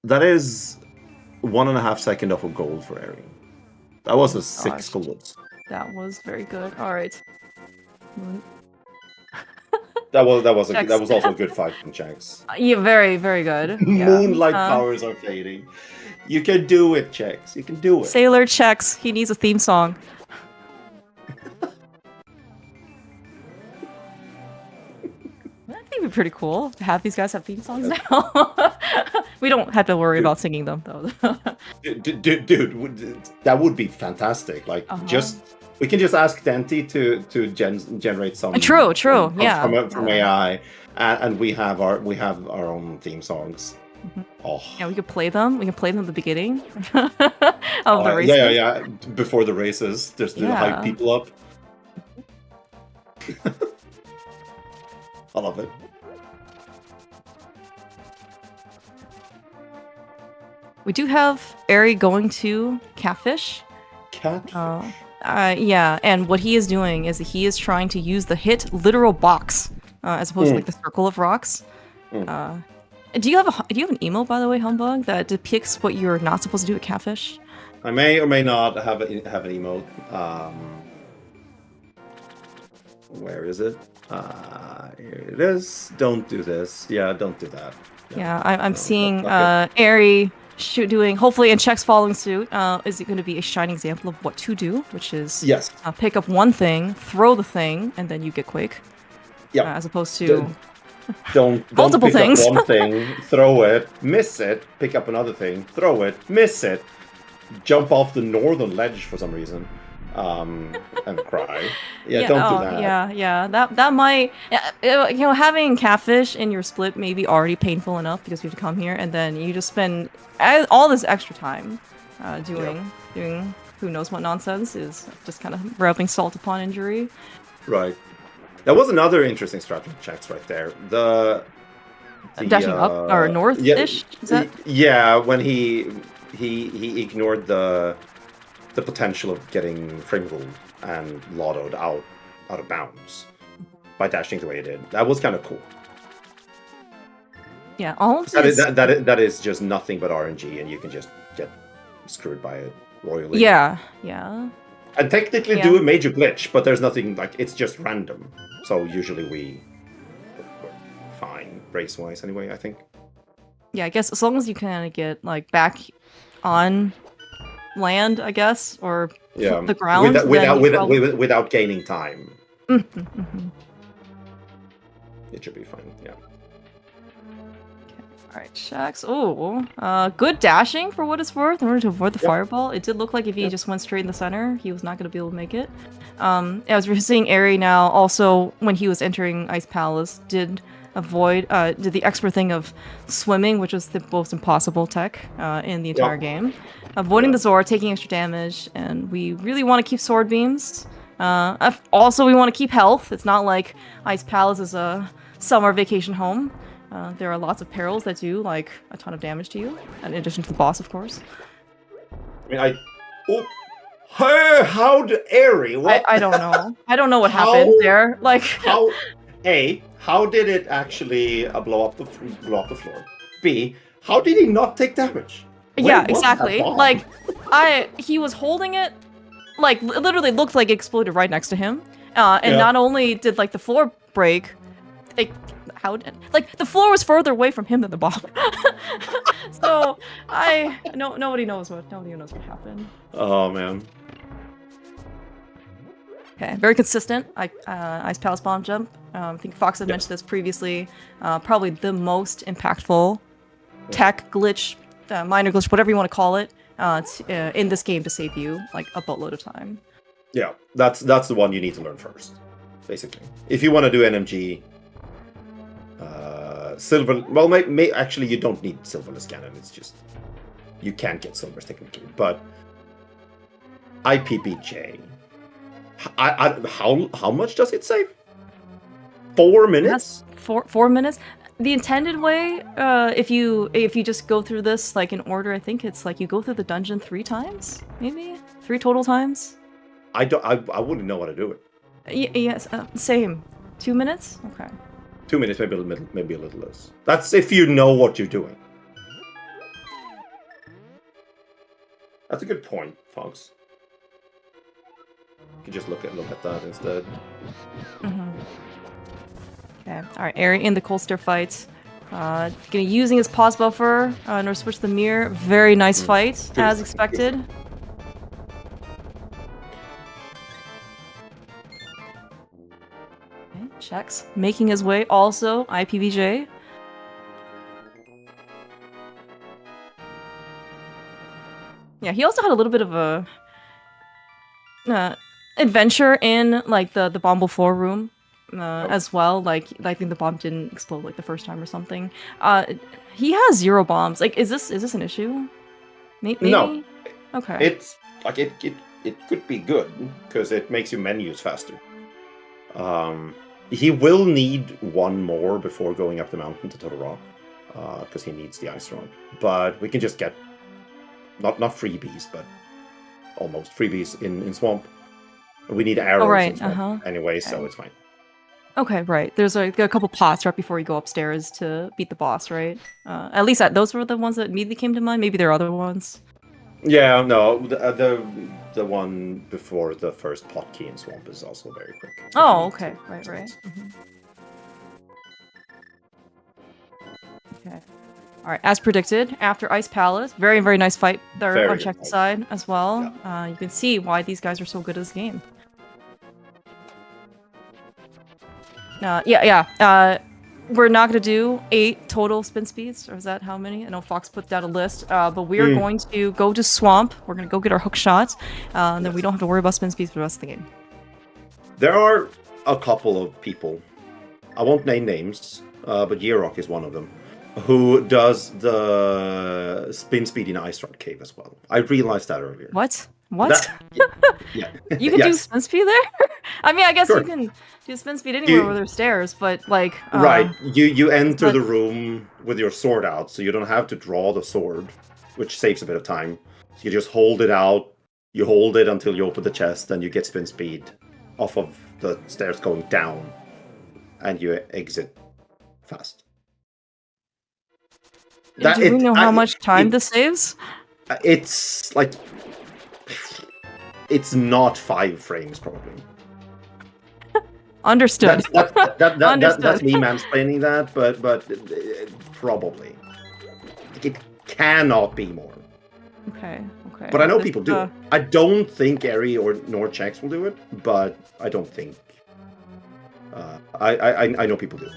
That is 1.5 seconds off of gold for Eri. That was a 6 gold. That was very good. All right. That was also a good fight from Chex. Yeah, very, very good. Yeah. Moonlight powers are fading. You can do it, Chex. You can do it. Sailor Chex. He needs a theme song. That'd be pretty cool to have these guys have theme songs now. We don't have to worry about singing them though. Dude, that would be fantastic. Like, we can just ask Denti to generate some. True. Yeah. From AI, and we have our own theme songs. Mm-hmm. Oh. Yeah, we could play them. We can play them at the beginning of the races. Yeah. Before the races, just to hype people up. I love it. We do have Eri going to Catfish. Catfish? Yeah, and what he is doing is he is trying to use the hit literal box as opposed to like the circle of rocks. Do you have an emo, by the way, Humbug, that depicts what you're not supposed to do at Catfish? I may or may not have an emote. Where is it? Here it is. Don't do this. Yeah, don't do that. Yeah, I'm seeing Eri doing, hopefully, and Chex following suit. Is it going to be a shining example of what to do, which is pick up one thing, throw the thing, and then you get Quake. Yeah. As opposed to don't multiple pick things. Up one thing, throw it, miss it, pick up another thing, throw it, miss it, jump off the northern ledge for some reason. And cry. Yeah, don't do that. Yeah. That might, having Catfish in your split may be already painful enough because you have to come here, and then you just spend all this extra time doing who knows what nonsense is just kind of rubbing salt upon injury. Right. That was another interesting strategy checks right there. The dashing up or north-ish. Is that? Yeah, when he ignored the potential of getting Fringled and Lottoed out of bounds by dashing the way he did. That was kind of cool. Yeah, all of that is just nothing but RNG, and you can just get screwed by it royally. Yeah. And technically do a major glitch, but there's nothing, like, it's just random. So usually we're fine, race-wise anyway, I think. Yeah, I guess as long as you kind of get, like, back on land, I guess, or the ground without gaining time. It should be fine. Yeah. All right, Shax. Oh, good dashing for what it's worth in order to avoid the fireball. It did look like if he just went straight in the center, he was not going to be able to make it. As we're seeing Eri now, also when he was entering Ice Palace, did the expert thing of swimming, which was the most impossible tech in the entire game. Avoiding the Zora, taking extra damage, and we really want to keep sword beams. Also, we want to keep health. It's not like Ice Palace is a summer vacation home. There are lots of perils that do like a ton of damage to you, in addition to the boss, of course. I mean, how did Eri? I don't know. I don't know what happened there. Like how did it actually blow up the floor? B, how did he not take damage? Yeah, exactly. Like he was holding it, like literally looked like it exploded right next to him. And not only did like the floor break, the floor was further away from him than the bomb. So nobody knows what happened. Oh man. Okay, very consistent. Ice Palace bomb jump. I think Fox had mentioned this previously. Probably the most impactful tech glitch, minor glitch, whatever you want to call it, in this game to save you like a boatload of time. Yeah, that's the one you need to learn first, basically. If you want to do NMG, silver. Well, actually, you don't need silverless cannon. It's just you can't get silvers technically. But IPBJ, how much does it save? 4 minutes? Yes, 4 minutes. The intended way, if you just go through this like in order, I think it's like you go through the dungeon 3 times, maybe 3 total times. I wouldn't know how to do it. Yes, same. 2 minutes. Okay. 2 minutes, maybe a little less. That's if you know what you're doing. That's a good point, folks. You can just look at that instead. Okay. All right. Eri in the Colster fight. Gonna using his pause buffer in order to switch the mirror. Very nice fight, as expected. Okay, Chex making his way. Also, IPVJ. Yeah, he also had a little bit of a adventure in like the Bomble floor room as well. Like I think the bomb didn't explode like the first time or something. He has 0 bombs. Like, is this an issue? Maybe? No. Okay. It's like it could be good because it makes your menus faster. He will need 1 more before going up the mountain to Total Rock because he needs the ice rod. But we can just get not freebies, but almost freebies in Swamp. We need arrows in Swamp anyway, so it's fine. Okay, right. There's a couple pots right before you go upstairs to beat the boss, right? At least those were the ones that immediately came to mind. Maybe there are other ones. Yeah, no, the one before the first pot key in Swamp is also very quick. Oh, okay. Right. Okay. All right, as predicted, after Ice Palace, very, very nice fight there on Chex's side as well. Yeah. You can see why these guys are so good at this game. We're not going to do 8 total spin speeds, or is that how many? I know Fox put down a list, but we are going to go to Swamp. We're going to go get our hook shot, and then we don't have to worry about spin speeds for the rest of the game. There are a couple of people, I won't name names, but Yerok is one of them, who does the spin speed in Ice Rod Cave as well. I realized that earlier. What? Yeah. You can do spin speed there? I mean, I guess you can do spin speed anywhere where there's stairs, but like... Right. You enter the room with your sword out, so you don't have to draw the sword, which saves a bit of time. So you just hold it out, you hold it until you open the chest, and you get spin speed off of the stairs going down, and you exit fast. Do we know how much time this saves? It's like... It's not 5 frames, probably. Understood. That's me mansplaining that, but probably. It cannot be more. Okay. But I know people do it. I don't think Eri nor Chex will do it, but I don't think... I know people do it.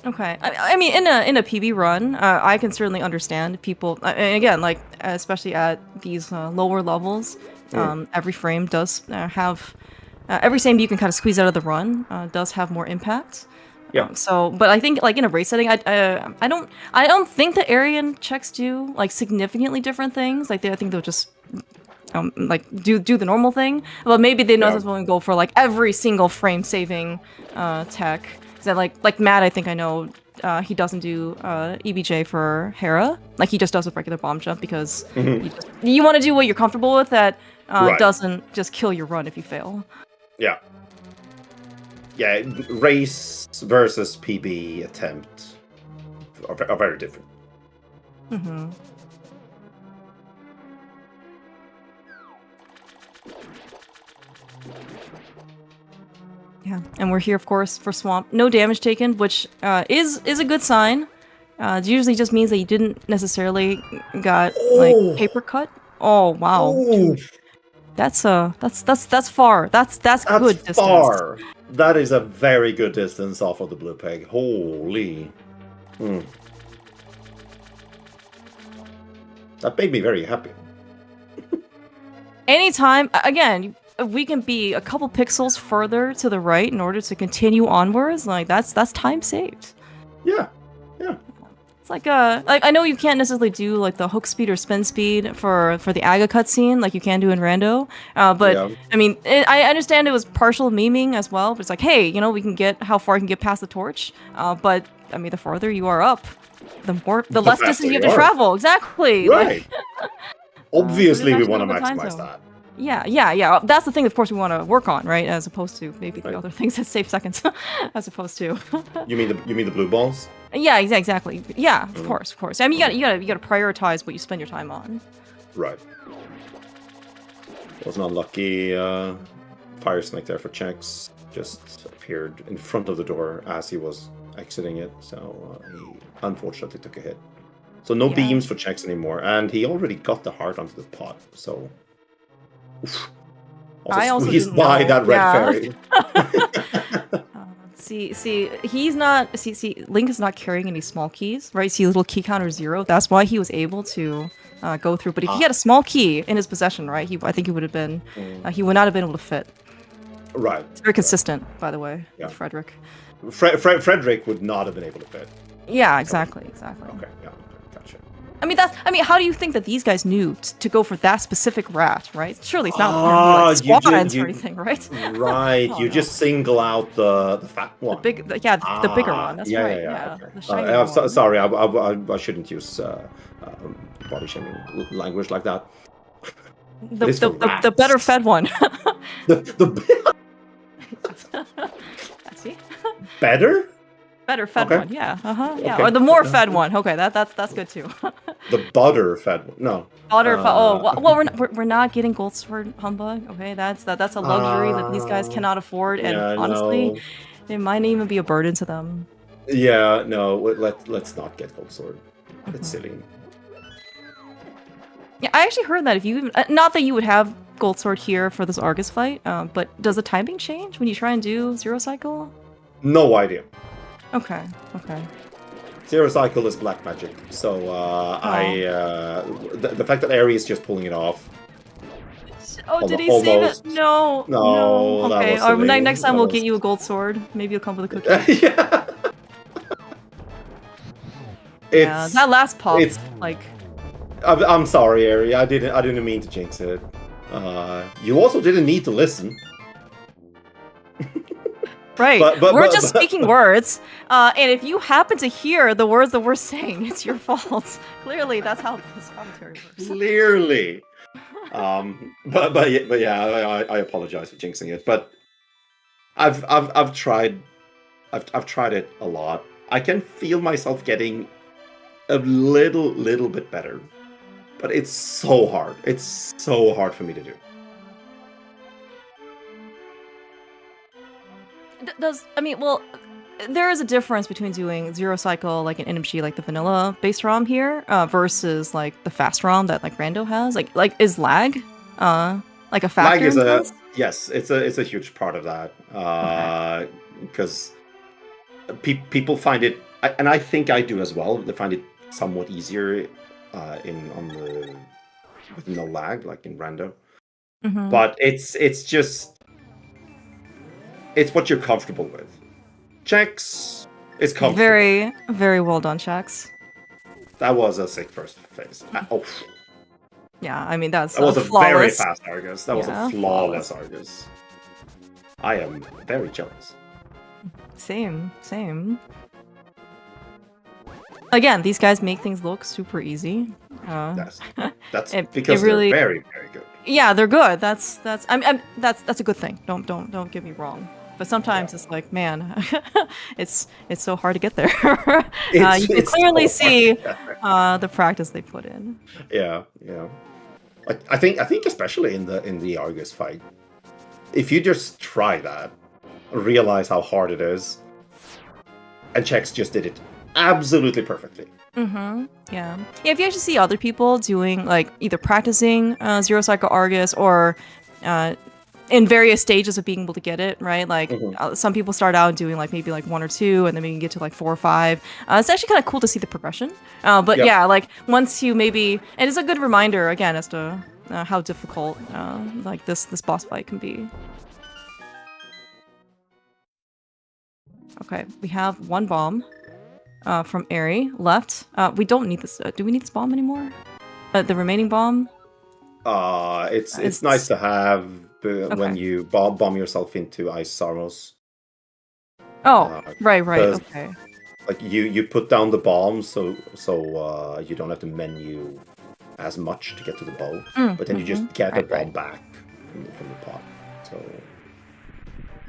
Okay. I mean, in a PB run, I can certainly understand people. And again, like especially at these lower levels, every frame does have every frame you can kind of squeeze out of the run does have more impact. Yeah. But I think like in a race setting, I don't think the Eri and Chex do like significantly different things. Like I think they'll just like do the normal thing. But maybe they know when go for like every single frame saving tech. That like Matt, I think I know he doesn't do EBJ for Hera. Like he just does with regular bomb jump because you want to do what you're comfortable with that doesn't just kill your run if you fail. Yeah. Yeah, race versus PB attempt are very different. Yeah, and we're here, of course, for Swamp. No damage taken, which is a good sign. It usually just means that you didn't necessarily got like paper cut. Oh wow, that's far. That's good distance. Far. That is a very good distance off of the blue peg. Holy. That made me very happy. Anytime, again, we can be a couple pixels further to the right in order to continue onwards. Like that's time saved. Yeah. like I know you can't necessarily do like the hook speed or spin speed for the Aga cutscene like you can do in Rando, but Yeah. I mean I understand it was partial memeing as well. But it's like, hey, you know, we can get how far you can get past the torch, but I mean the farther you are up, the less faster distance you have you to are. travel. Exactly. Right. Like, Obviously, we actually want to got the time maximize zone. that. Yeah. That's the thing, of course, we want to work on, right? As opposed to maybe Right. the other things that save seconds, as opposed to. You mean the blue balls? Yeah, exactly. Yeah, of Mhm. course. I mean, you gotta prioritize what you spend your time on. Right. Was not lucky. Fire snake there for Chex just appeared in front of the door as he was exiting it, so he unfortunately took a hit. So no Yeah. beams for Chex anymore, and he already got the heart onto the pot. So oof. I also squeezed didn't by know. that red Yeah. fairy. See, he's not. See, Link is not carrying any small keys, right? See, little key counter 0. That's why he was able to go through. But if he had a small key in his possession, right? I think he would have been. He would not have been able to fit. Right. It's very consistent, by the way, Yeah. with Frederick. Frederick would not have been able to fit. Yeah, exactly. Okay, yeah, gotcha. I mean, how do you think that these guys knew to go for that specific rat, right? Surely it's not like squads or anything, right? Right, you just single out the fat one. The bigger one. That's right. Yeah. Okay. The shiny I'm one. sorry, I shouldn't use body shaming language like that. The better fed one. the See? better? Better fed one, yeah. Yeah. Okay. Or the more fed one. Okay, that's good too. The butter fed one. No. We're not getting gold sword humbug. Okay, that's a luxury that these guys cannot afford, and honestly, it might even be a burden to them. Yeah, no. Let's not get gold sword. It's silly. Yeah, I actually heard that if you not that you would have gold sword here for this Argus fight, but does the timing change when you try and do zero cycle? No idea. Okay. Zero cycle is black magic, so the fact that Aerie is just pulling it off. Oh, did he save it? No. Okay, that was silly. next time we'll get you a gold sword. Maybe you'll come with a cookie. Yeah. Yeah, that last pop, like. I'm sorry, Aerie. I didn't mean to jinx it. You also didn't need to listen. Right. We're just speaking words, and if you happen to hear the words that we're saying, it's your fault. Clearly, that's how this commentary works. Clearly. But yeah, I apologize for jinxing it. But I've tried it a lot. I can feel myself getting a little bit better, but it's so hard. It's so hard for me to do. There is a difference between doing zero cycle like an NMG, like the vanilla base ROM here, versus like the fast ROM that like Rando has. Like is lag, like a factor? Lag is yes, it's a huge part of that. Because people find it, and I think I do as well. They find it somewhat easier with no lag, like in Rando. Mm-hmm. But it's just. It's what you're comfortable with. Chex is comfortable. Very, very well done, Chex. That was a sick first phase. Yeah, I mean that was a flawless. very fast Argus. That was a flawless Argus. I am very jealous. Same. Again, these guys make things look super easy. That's because they're very, very good. Yeah, they're good. That's a good thing. Don't get me wrong. But sometimes it's like, man, it's so hard to get there. You can clearly see the practice they put in. Yeah. I think especially in the Argus fight, if you just try that, realize how hard it is, and Chex just did it absolutely perfectly. Mm-hmm. Yeah. If you actually see other people doing like either practicing zero cycle Argus or in various stages of being able to get it, right? Like some people start out doing like maybe like 1 or 2, and then maybe get to like 4 or 5. It's actually kind of cool to see the progression. Yeah, like once you maybe, and it's a good reminder again as to how difficult like this boss fight can be. Okay, we have one bomb. from Eri left. We don't need this. Do we need this bomb anymore? The remaining bomb? It's nice to have when you bomb yourself into Ice Sarmos. Oh, right, okay. Like you put down the bomb so you don't have to menu as much to get to the bow, but then you just get the bomb back from the pot. So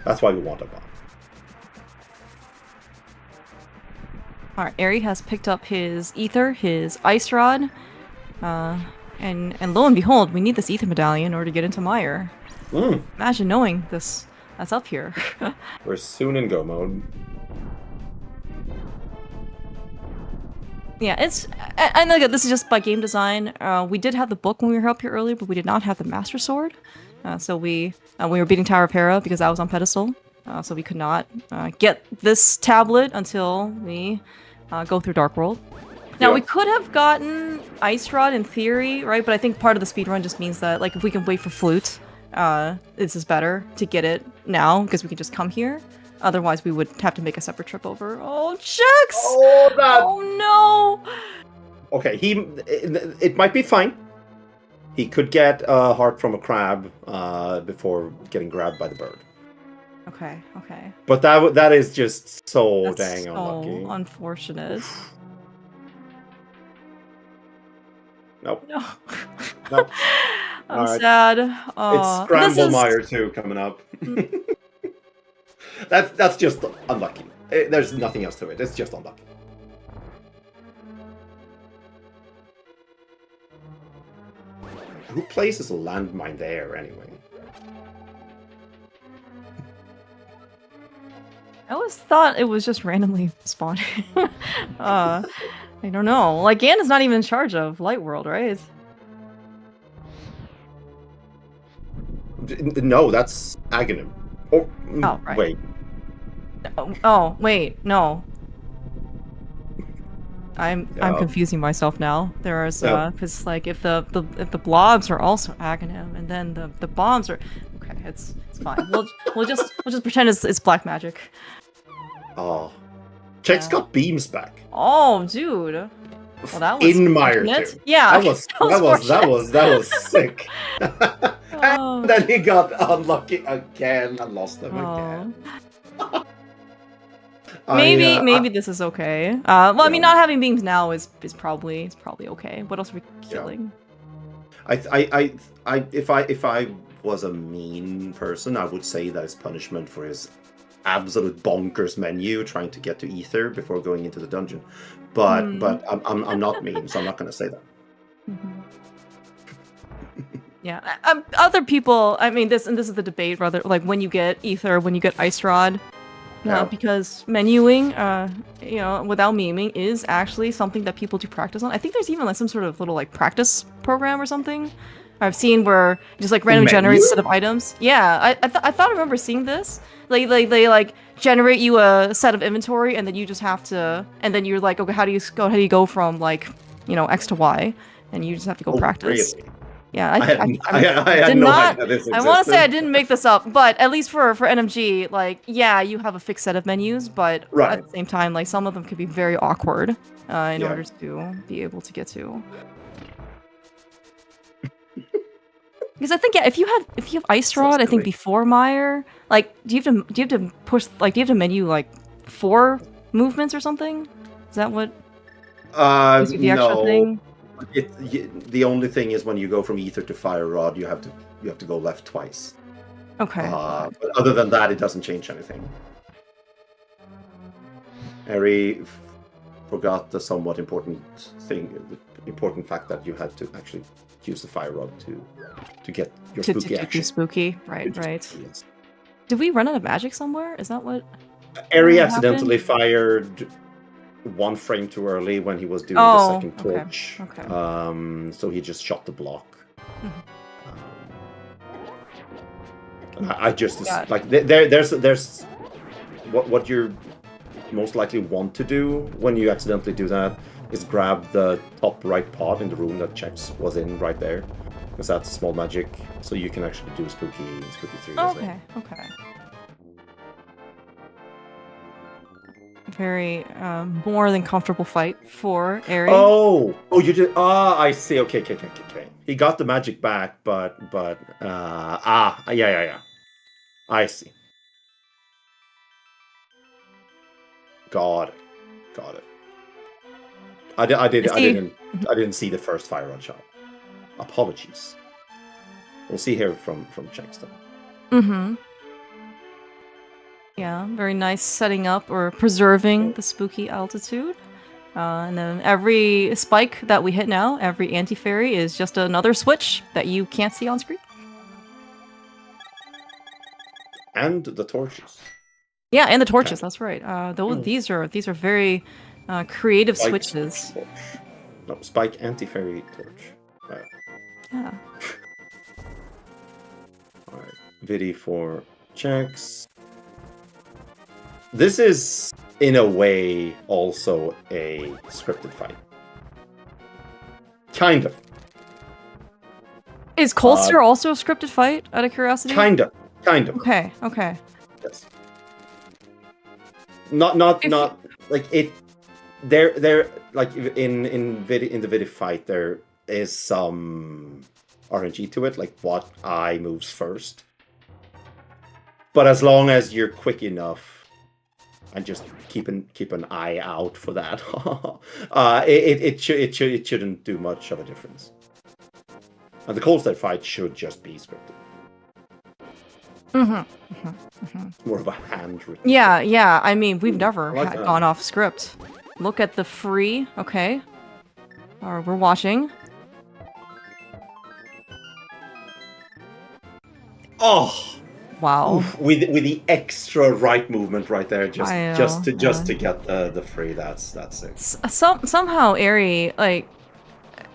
that's why we want a bomb. Alright, Eri has picked up his ether, his ice rod, and lo and behold, we need this ether medallion in order to get into Mire. Imagine knowing this. That's up here. We're soon in go mode. Yeah, I know that this is just by game design. We did have the book when we were up here earlier, but we did not have the Master Sword. So we were beating Tower of Hera because I was on pedestal. So we could not get this tablet until we go through Dark World. Now, we could have gotten Ice Rod in theory, right? But I think part of the speedrun just means that, like, if we can wait for Flute, this is better to get it now, because we can just come here. Otherwise, we would have to make a separate trip over. Oh, Chex! Oh, that... Oh, no! Okay, it might be fine. He could get a heart from a crab before getting grabbed by the bird. Okay. But that is just so That's dang so unlucky. Unfortunate. Nope. No. Nope. I'm sad. It's Scramble Mire 2 coming up. That's just unlucky. There's nothing else to it. It's just unlucky. Who places a landmine there anyway? I always thought it was just randomly spawning. I don't know. Like, Gan is not even in charge of Light World, right? No, that's Aghanim. Oh, right. Wait. Oh, wait, no. I'm confusing myself now. There's because like if the blobs are also Aghanim, and then the bombs are okay. It's fine. We'll just pretend it's black magic. Oh, Chex got beams back. Oh, dude. Well, that was in Mire 2. Yeah, that was sick. And then he got unlucky again and lost them again. Maybe this is okay. Well, I mean, not having beams now is probably okay. What else are we killing? If I was a mean person, I would say that it's punishment for his absolute bonkers menu trying to get to ether before going into the dungeon. But I'm not mean, so I'm not going to say that. Yeah, other people. I mean, this is the debate, rather, like when you get ether, when you get ice rod. Because menuing, without memeing is actually something that people do practice on. I think there's even like some sort of little like practice program or something I've seen where just like random generates a set of items. Yeah, I thought I remember seeing this. Like they like generate you a set of inventory, and then you just have to, and then you're like, okay, how do you go from like X to Y, and you just have to go practice. Really? Yeah, I had no idea this existed. I want to say I didn't make this up, but at least for NMG, like, yeah, you have a fixed set of menus, but at the same time, like, some of them could be very awkward in order to be able to get to. Because I think if you have Ice Rod, I think before Mire, like, do you have to push, like, do you have to menu like 4 movements or something? Is that what? Gives you the extra thing? The only thing is when you go from ether to fire rod, you have to go left twice. Okay. But other than that, it doesn't change anything. Eri forgot the somewhat important fact that you had to actually use the fire rod to get your spooky action. Spooky, right. Yes. Did we run out of magic somewhere? Is that what? Eri accidentally fired 1 frame too early when he was doing the second torch. Okay. So he just shot the block. I just like there's what you most likely want to do when you accidentally do that is grab the top right pod in the room that Chex was in right there, because that's small magic, so you can actually do spooky 3. Okay. very more than comfortable fight for Eri. Oh, you did. I see. Okay. He got the magic back, but yeah. I see. Got it. I didn't see the first fire rod shot. Apologies. We'll see here from Chexton. Mm-hmm. Yeah, very nice setting up or preserving the spooky altitude. And then every spike that we hit now, every anti-fairy is just another switch that you can't see on screen. And the torches. Yeah, and the torches. That's right. These are very creative Spike switches. Torch. No, spike anti-fairy torch. Right. Yeah. All right. Vidi for Chex. This is, in a way, also a scripted fight. Kind of. Is Colster also a scripted fight, out of curiosity? Kind of. Okay. Yes. Not like it. There like in the Vidi fight there is some RNG to it, like what eye moves first. But as long as you're quick enough and just keep an eye out for that, it shouldn't do much of a difference. And the Colster fight should just be scripted. It's more of a handwritten. Yeah. I mean, we've never like that. gone off script. Look at the free. Okay. Or we're watching. Oh. Wow. Oof, with the extra right movement right there, just to get the free. That's it. Somehow Eri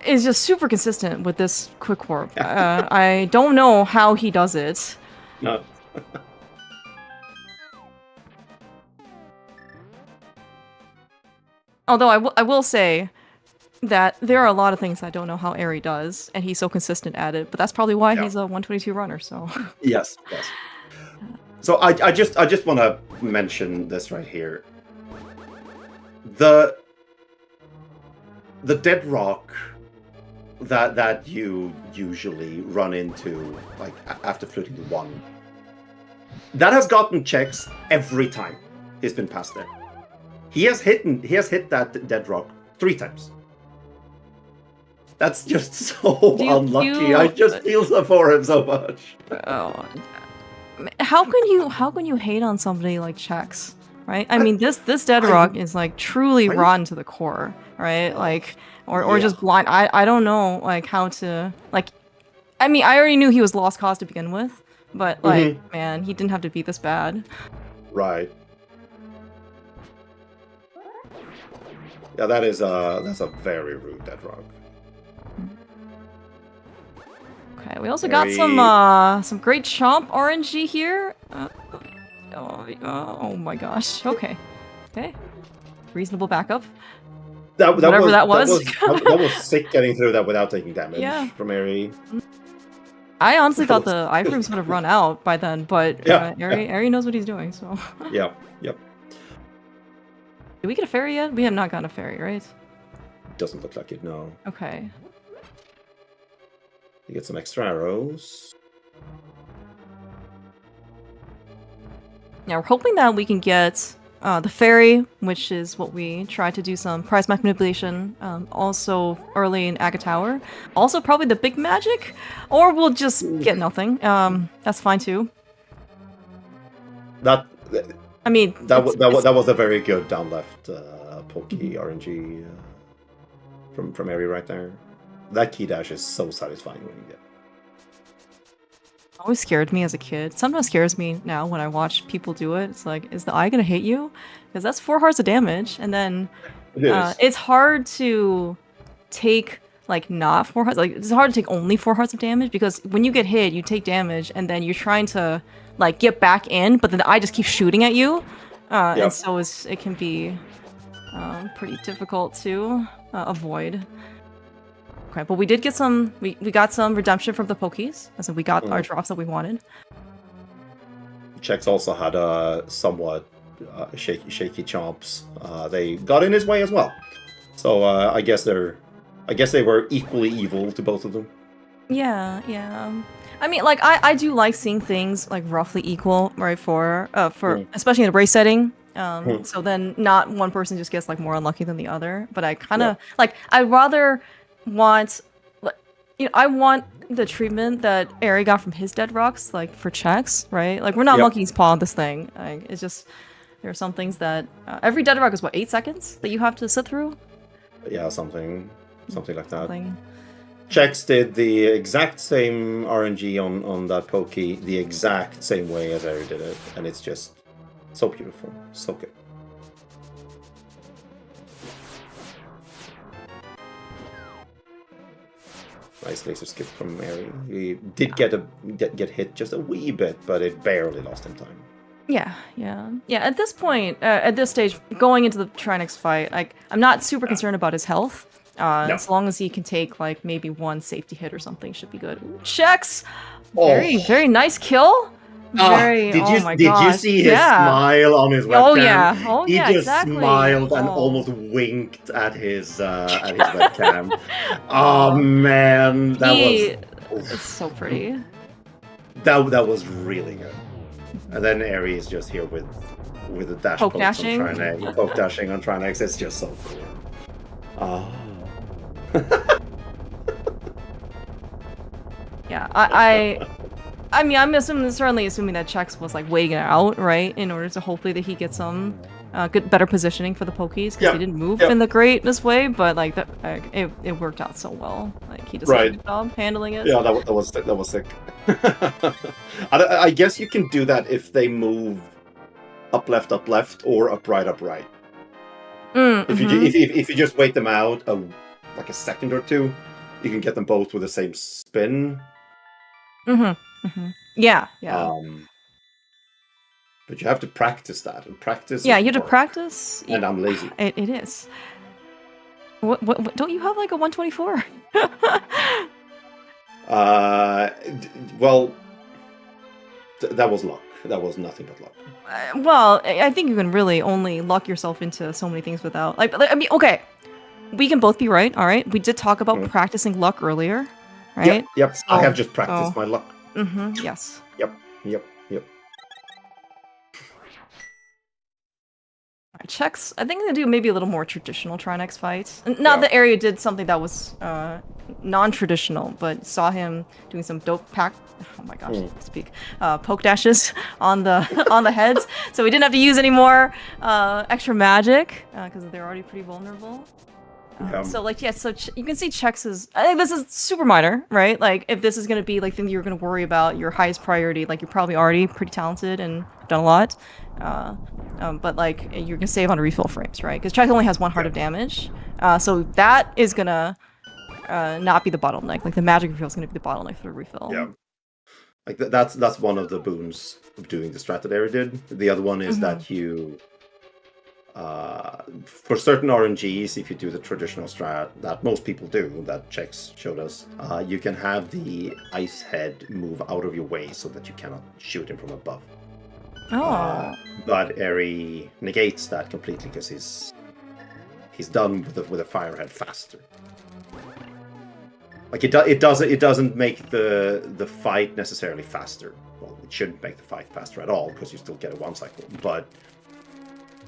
is just super consistent with this quick warp. I don't know how he does it. No. Although I will say that there are a lot of things I don't know how Eri does, and he's so consistent at it. But that's probably why he's a 122 runner. So yes. So I just want to mention this right here. The dead rock that you usually run into like after fluting to 1, that has gotten checks every time he's been past there. He has hit that dead rock 3 times. That's just so unlucky. I just feel so for him so much. Oh. How can you hate on somebody like Chex, right? I mean, this dead rock is like truly rotten to the core, right? Like, or just blind. I don't know like how to like. I mean, I already knew he was lost cause to begin with, but like, man, he didn't have to be this bad. Right. Yeah, that's a very rude dead rock. Okay, we also got some great chomp RNG here. Oh my gosh. Okay. Reasonable backup. Whatever that was. That was sick getting through that without taking damage from Eri. I honestly thought the iframes would have run out by then, but Eri knows what he's doing, so. Yep. Did we get a fairy yet? We have not gotten a fairy, right? Doesn't look like it, no. Okay. You get some extra arrows. Yeah, we're hoping that we can get the fairy, which is what we tried to do some prize mech manipulation, also early in Aga Tower. Also probably the big magic, or we'll just get nothing. That's fine too. That was a very good down left pokey RNG from Eri right there. That key dash is so satisfying when you get. Always scared me as a kid. Sometimes scares me now when I watch people do it. It's like, is the eye gonna hit you? Because that's 4 hearts of damage, and then it's hard to take like not 4 hearts. Like it's hard to take only 4 hearts of damage because when you get hit, you take damage, and then you're trying to like get back in, but then the eye just keeps shooting at you, and so it can be pretty difficult to avoid. Okay, but we did get some. We got some redemption from the pokies, as in we got our drops that we wanted. Chex also had a somewhat shaky chomps. They got in his way as well. So I guess they were equally evil to both of them. Yeah, yeah. I mean, like, I do like seeing things like roughly equal, right? For especially in a race setting. So then not one person just gets like more unlucky than the other. But I kind of like I rather want, like, I want the treatment that Eri got from his dead rocks, like for Chex, right? Like we're not monkey's paw on this thing. Like, it's just there are some things that every dead rock is what 8 seconds that you have to sit through. Yeah, something like that. Chex did the exact same RNG on that pokey, the exact same way as Eri did it, and it's just so beautiful, so good. Nice laser skip from Eri. He did get hit just a wee bit, but it barely lost him time. Yeah. At this point, at this stage, going into the Trinix fight, like I'm not super concerned about his health. As long as he can take like maybe one safety hit or something, should be good. Chex, very nice kill. Did you see his smile on his webcam? He just smiled and almost winked at his webcam. Oh man, that was so pretty. That was really good. And then Eri is just here with a dash poke dashing on Trinix. It's just so cool. Oh. Yeah, I mean, I'm certainly assuming that Chex was like weighing it out, right, in order to hopefully that he gets some better positioning for the pokies, because he didn't move in the greatest way, but like that, it worked out so well. Like he just did a good job handling it. Yeah, that was sick. I guess you can do that if they move up left, or up right. If you just wait them out like a second or two, you can get them both with the same spin. Yeah. But you have to practice that, and practice. Yeah, you have to practice. And I'm lazy. It is. What? Don't you have like a 124? Well, that was luck. That was nothing but luck. Well, I think you can really only luck yourself into so many things without, like, I mean, okay, we can both be right. All right, we did talk about practicing luck earlier, right? Yep. I have just practiced my luck. Yes. Yep. Chex, I think I'm gonna do maybe a little more traditional Trinix fights. Not that Area did something that was non-traditional, but saw him doing some dope pack. Oh my gosh, poke dashes on the heads, so we didn't have to use any more extra magic because they're already pretty vulnerable. So like so you can see Chex's. I think this is super minor, right? Like if this is gonna be like thing you're gonna worry about, your highest priority, like you're probably already pretty talented and done a lot. But like you're gonna save on refill frames, right? Because Chex only has 1 heart of damage, so that is gonna not be the bottleneck. Like the magic refill is gonna be the bottleneck for the refill. Yeah, like that's one of the boons of doing the strat that Eri did. The other one is that you, for certain RNGs, if you do the traditional strat that most people do, that Chex showed us, you can have the ice head move out of your way so that you cannot shoot him from above. But Eri negates that completely because he's done with a firehead faster. Like it doesn't make the fight necessarily faster. Well, it shouldn't make the fight faster at all because you still get a 1 cycle. But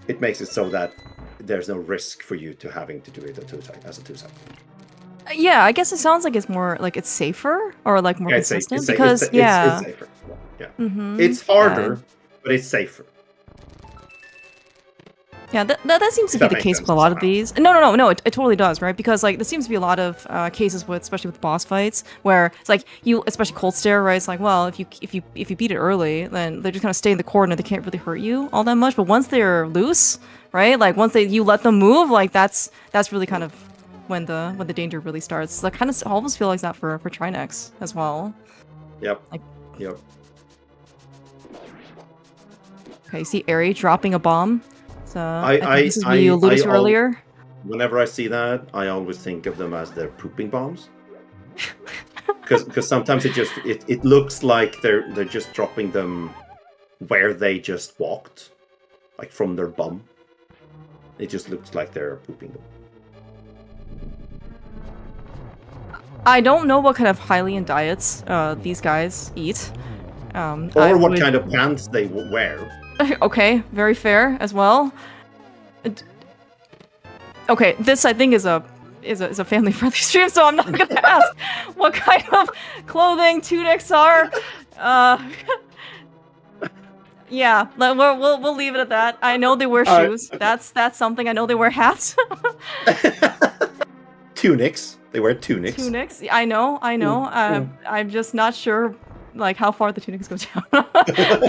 it makes it so that there's no risk for you to having to do it as a 2 cycle. Yeah, I guess it sounds like it's more like it's safer or like more consistent it's because it's safer. Yeah, it's harder. But it's safer. Yeah, that seems to be the case with a lot of these. No, it totally does, right? Because like there seems to be a lot of cases with, especially with boss fights, where it's like you, especially cold stare, right? It's like, well, if you beat it early, then they just kind of stay in the corner. They can't really hurt you all that much. But once they're loose, right? Like once you let them move, like that's really kind of when the danger really starts. Like kind of almost feel like that for Trinix as well. Yep. Okay, see Eri dropping a bomb. So I think this is what you alluded to earlier. Whenever I see that, I always think of them as their pooping bombs. Because sometimes it looks like they're just dropping them where they just walked, like from their bum. It just looks like they're pooping. I don't know what kind of Hylian diets these guys eat. Or what kind of pants they wear. Okay, very fair as well. Okay, this I think is a family-friendly stream, so I'm not gonna ask what kind of clothing tunics are. Yeah, we'll leave it at that. I know they wear shoes. Okay. That's something. I know they wear hats. Tunics. They wear tunics. Tunics. I know. I'm just not sure, like, how far the tunics go down.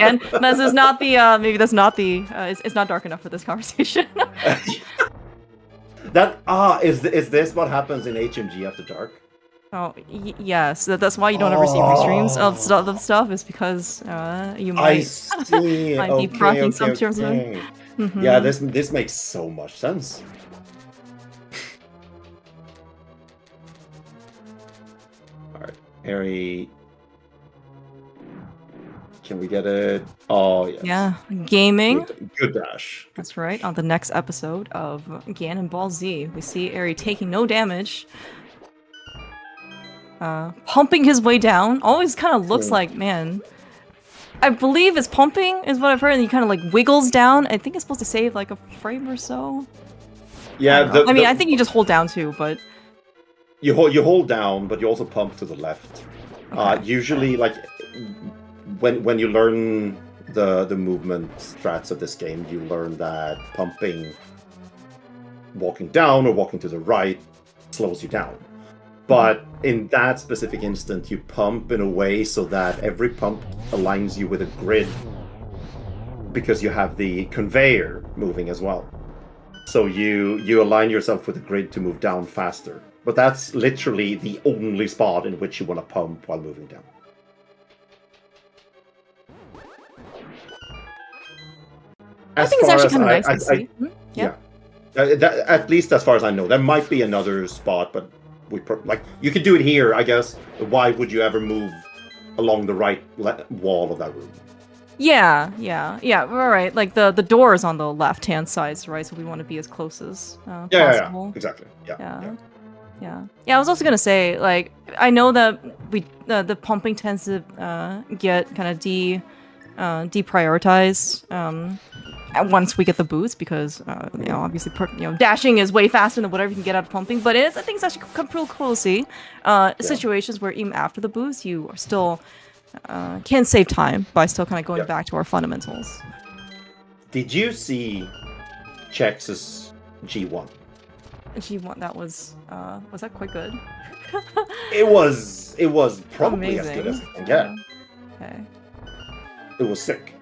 And this is not the. Maybe that's not the. It's not dark enough for this conversation. Is this what happens in HMG after dark? Oh, yes. That's why you don't ever see restreams of stuff, is because you might, I see. might be proccing some terms of. Mm-hmm. Yeah, this makes so much sense. All right, Harry. Can we get it? Oh, yes. Yeah, gaming. Good dash. That's right. On the next episode of Ganon Ball Z, we see Eri taking no damage. Pumping his way down. Always kind of looks like, man. I believe it's pumping is what I've heard, and he kind of like wiggles down. I think it's supposed to save like a frame or so. Yeah, I think you just hold down too, but you hold down, but you also pump to the left. Okay. Usually, like when you learn the movement strats of this game, you learn that pumping, walking down or walking to the right, slows you down. But in that specific instant, you pump in a way so that every pump aligns you with a grid, because you have the conveyor moving as well. So you align yourself with the grid to move down faster. But that's literally the only spot in which you want to pump while moving down. I think it's actually kind of nice to see. Yeah. At least as far as I know. There might be another spot, but you could do it here, I guess. Why would you ever move along the right wall of that room? Yeah, right. Like the door is on the left-hand side, right? So we want to be as close as possible. Yeah, exactly. Yeah. I was also gonna say, like, I know that the pumping tends to get kind of deprioritized once we get the boost, because obviously dashing is way faster than whatever you can get out of pumping. But I think it's actually pretty cool to see situations where even after the boost, you are still can save time by still kind of going back to our fundamentals. Did you see Chex's G1? G1, that was that quite good? It was probably amazing. As good as it can get. Okay. It was sick.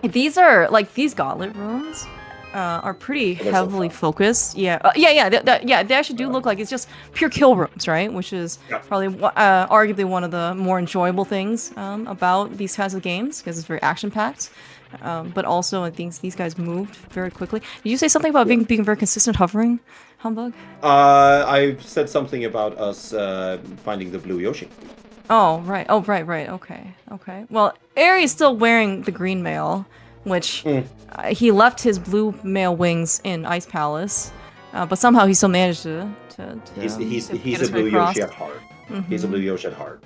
These are these gauntlet rooms are pretty heavily focused. Yeah, they actually do look like it's just pure kill rooms, right? Which is probably arguably one of the more enjoyable things about these kinds of games, because it's very action packed. But also, I think these guys moved very quickly. Did you say something about being very consistent hovering, Humbug? I said something about us finding the blue Yoshi. Oh, right. Okay. Well, Eri is still wearing the green mail, which he left his blue mail wings in Ice Palace, but somehow he still managed to he's a blue Yoshi at heart. Mm-hmm. He's a blue Yoshi at heart.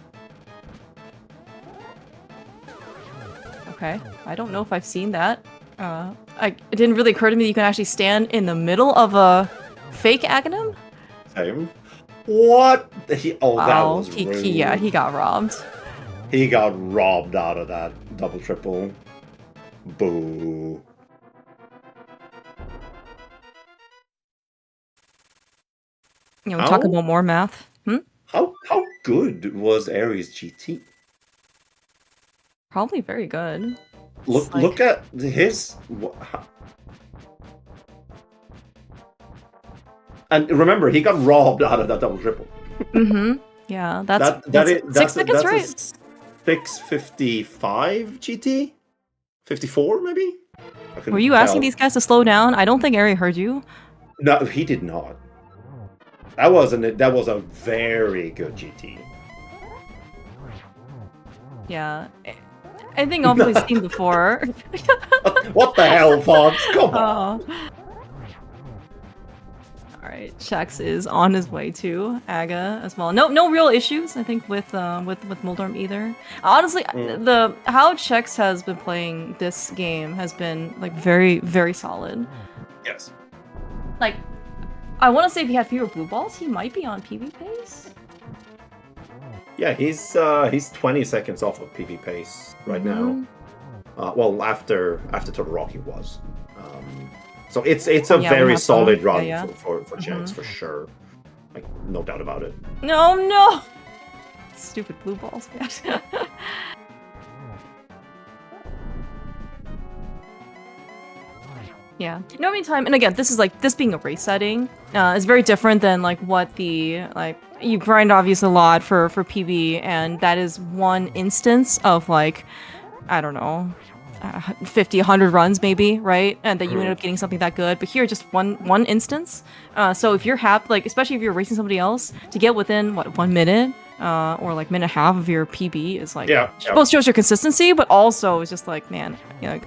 Okay. I don't know if I've seen that. It didn't really occur to me that you can actually stand in the middle of a fake Aghanim. Same. What? That was rude. He got robbed. He got robbed out of that double triple. Boo. Talk about more math. How good was Ares GT? Probably very good. Look at his. And remember, he got robbed out of that double triple. Mm-hmm. Yeah, that's 6 seconds, right? 6:55 GT? 54, maybe? Were you asking these guys to slow down? I don't think Eri heard you. No, he did not. That was a very good GT. Yeah. I think obviously seen before. What the hell, Fox? Come on. Alright, Chex is on his way to Aga as well. No real issues, I think, with Moldorm either. Honestly, how Chex has been playing this game has been like very, very solid. Yes. Like, I want to say if he had fewer blue balls, he might be on PB pace. Yeah, he's 20 seconds off of PB pace right now. Well, after Todoroki was. So it's a very solid run for Chex for sure. Like, no doubt about it. No! Stupid blue balls, man. Yeah. No, meantime, and again, this being a race setting is very different than like what you grind obviously a lot for PB, and that is one instance of like, I don't know, 50, 100 runs maybe, right? And that you end up getting something that good. But here, just one instance. So if you're happy, like especially if you're racing somebody else, to get within 1 minute or like minute and a half of your PB is like both shows your consistency, but also it's just like, man,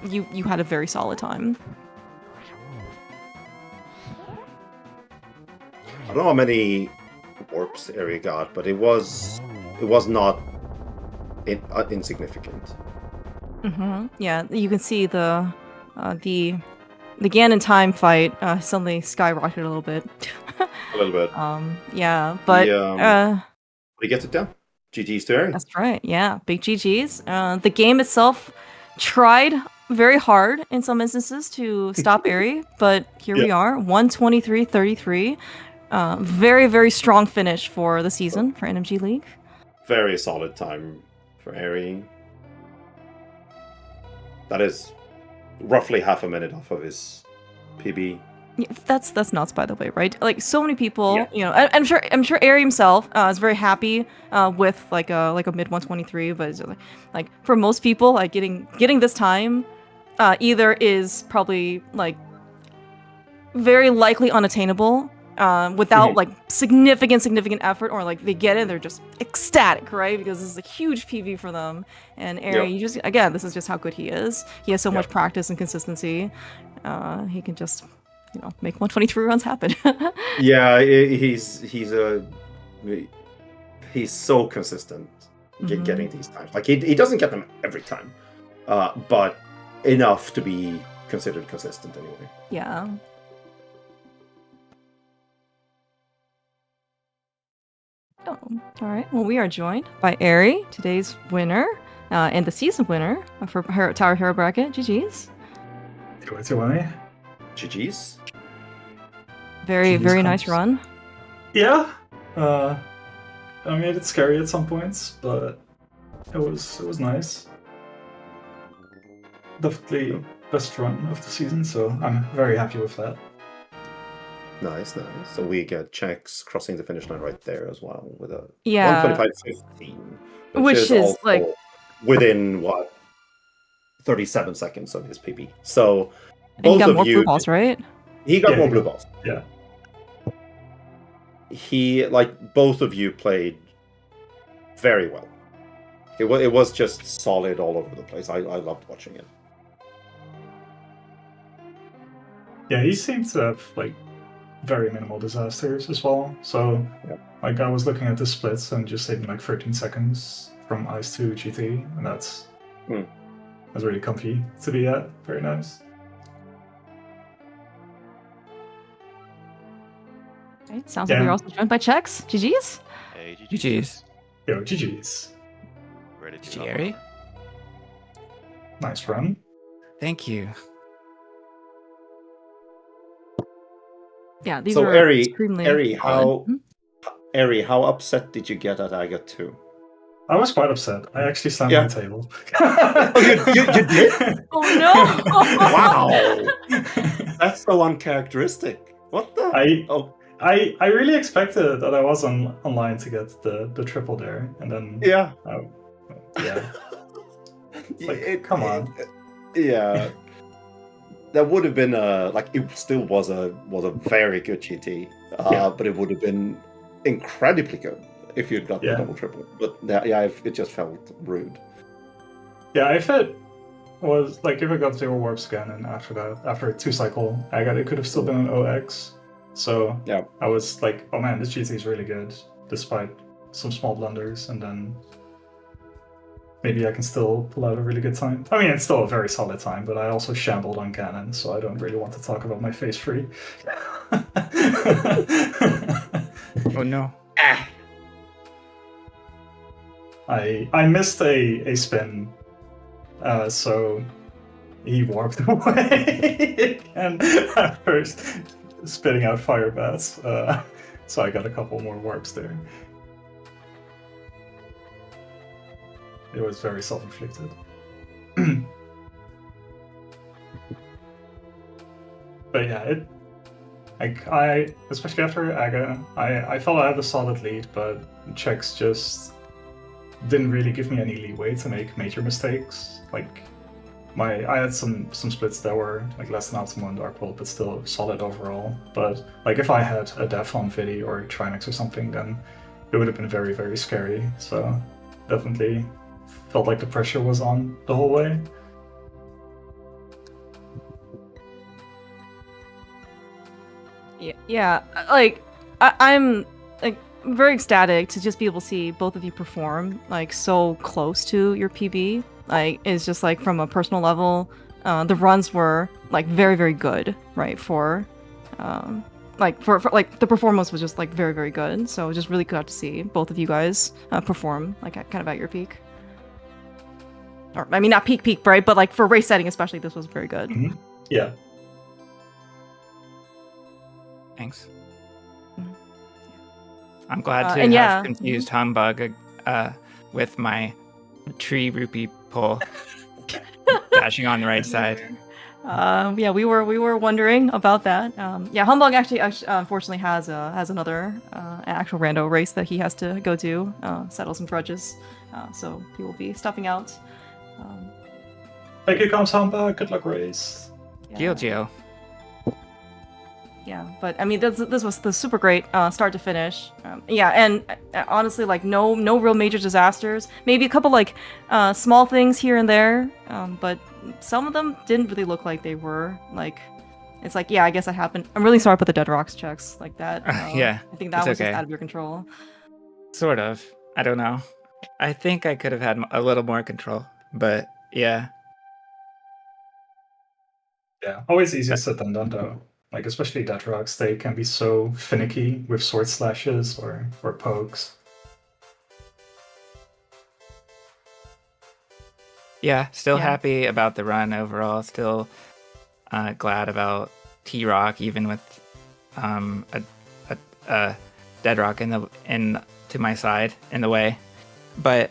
you had a very solid time. I don't know how many warps Eri got, but it was not insignificant. Yeah, you can see the Ganon time fight suddenly skyrocketed a little bit. A little bit. Yeah, but he gets it down. GG's to Eri. That's right. Yeah, big GG's. The game itself tried very hard in some instances to stop Eri, but here we are, 123-33. Very, very strong finish for the season for NMG League. Very solid time for Eri. That is roughly half a minute off of his PB. Yeah, that's nuts, by the way, right? Like so many people, I'm sure Eri himself is very happy with like a mid 123, but it's just like for most people, like getting this time either is probably like very likely unattainable without like significant effort, or like they get it, they're just ecstatic, right? Because this is a huge PV for them. And Eri, this is just how good he is. He has so much practice and consistency. He can just make 123 runs happen. Yeah, he's so consistent getting these times. Like he doesn't get them every time, but enough to be considered consistent anyway. Yeah. Oh, all right. Well, we are joined by Eri, today's winner, and the season winner for Tower Hero bracket. GG's. GG's. Very nice run. Yeah. I made it scary at some points, but it was nice. Definitely best run of the season, so I'm very happy with that. Nice. So we get Chex crossing the finish line right there as well with a 125.15, which is like within 37 seconds of his PB. So both he got of more blue balls, right? He got more blue balls. Yeah. He both of you played very well. It was just solid all over the place. I loved watching it. Yeah, he seems to have very minimal disasters as well. So I was looking at the splits and just taking 13 seconds from ice to GT, and that's really comfy to be at. Very nice. Okay, sounds like we're also joined by Chex. GG's. Hey, GG's. Yo, GG's. Ready to GG, Eri. Nice run. Thank you. Yeah, these so are Eri, how upset did you get at Aga 2? I was quite upset. I actually slammed my table. Oh, you did? Oh no! Wow, that's so uncharacteristic. What the? I really expected that I was online to get the triple there, and then come on. That would have been it still was a very good GT, but it would have been incredibly good if you'd got the double triple. But it just felt rude. Yeah, if it was like if it got 0 warps again, and after that, after a 2-cycle agate, it could have still been an OX. So Yeah. I was like, oh man, this GT is really good, despite some small blunders, and then maybe I can still pull out a really good time. I mean, it's still a very solid time, but I also shambled on cannon, so I don't really want to talk about my phase free. Oh no. I missed a spin, so he warped away and after spitting out fire bats. So I got a couple more warps there. It was very self-inflicted. But yeah, I especially after Aga, I felt I had a solid lead, but Chex just didn't really give me any leeway to make major mistakes. Like I had some splits that were like less than optimal in Dark World, but still solid overall. But like if I had a Def on Vidi or Trinex or something, then it would have been very, very scary. So definitely felt like the pressure was on the whole way. Yeah, like I'm like very ecstatic to just be able to see both of you perform like so close to your PB. Like it's just like from a personal level, the runs were like very, very good, right? For like the performance was just like very, very good. So just really glad to see both of you guys perform like kind of at your peak. Or I mean not peak, right? But like for race setting especially, this was very good. Mm-hmm. Yeah. Thanks. Mhm. I'm glad to and have yeah. confused Humbug with my tree rupee pull dashing on the right side. Yeah, we were wondering about that. Yeah, Humbug actually unfortunately has another actual rando race that he has to go to settle some grudges. So he will be stepping out. Thank you, comes Humbug. Good luck, race. Yeah. Geo. Yeah, but I mean, this was the super great start to finish. Yeah, and honestly, like no real major disasters. Maybe a couple like small things here and there, but some of them didn't really look like they were like. It's like, yeah, I guess that happened. I'm really sorry about the dead rocks checks like that. Yeah, I think that it's was okay. just out of your control. Sort of. I don't know. I think I could have had a little more control, but yeah. Yeah, always easier said than done though. Like especially dead rocks, they can be so finicky with sword slashes or pokes. Yeah, still Yeah. happy about the run overall. Still glad about T-Rock, even with a dead rock in to my side in the way. But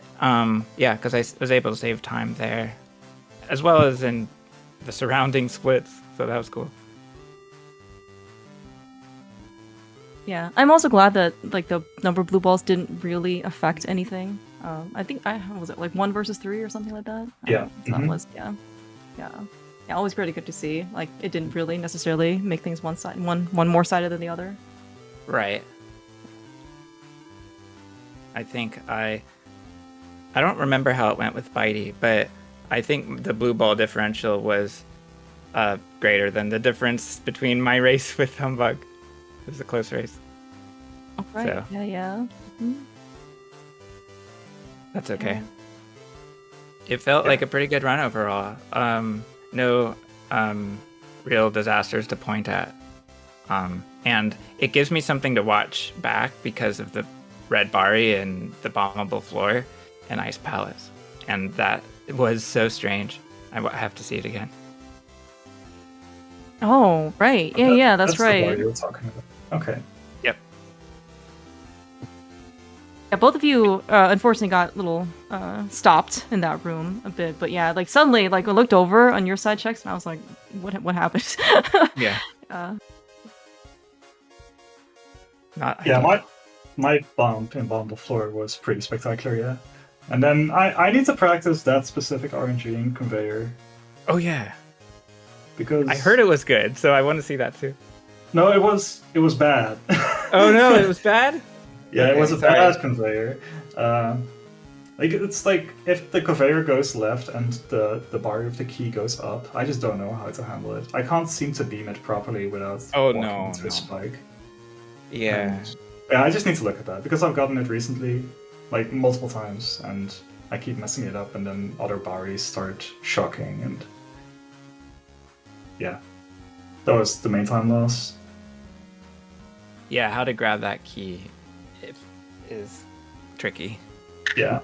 yeah, because I was able to save time there, as well as in the surrounding splits. So that was cool. Yeah, I'm also glad that like the number of blue balls didn't really affect anything. I think was it like 1 versus 3 or something like that. Yeah. So that was yeah. Always pretty good to see. Like it didn't really necessarily make things one more sided than the other. Right. I think I don't remember how it went with Bitey, but I think the blue ball differential was greater than the difference between my race with Humbug. It was a close race. Oh, right. So. Yeah. Mhm. That's okay. It felt like a pretty good run overall. No real disasters to point at. And it gives me something to watch back because of the Red Bari and the Bombable Floor and Ice Palace. And that was so strange. I have to see it again. Oh, right. Yeah, that's the right. bar you were talking about. Okay. Yep. Yeah, both of you unfortunately got a little stopped in that room a bit, but yeah, like suddenly, like I looked over on your side checks and I was like, what happened? Yeah. Yeah, my bump in Bombable Floor was pretty spectacular, yeah. And then I need to practice that specific RNG in Conveyor. Oh yeah. Because I heard it was good, so I want to see that too. No, it was bad. Oh no, it was bad? Yeah, Okay, it was a sorry. bad Conveyor. Like, it's like if the conveyor goes left and the bar of the key goes up, I just don't know how to handle it. I can't seem to beam it properly without Oh, walking no, into no. a spike. Yeah. And, yeah, I just need to look at that because I've gotten it recently, like multiple times, and I keep messing it up, and then other baris start shocking, and yeah, that was the main time loss. Yeah, how to grab that key is tricky. Yeah.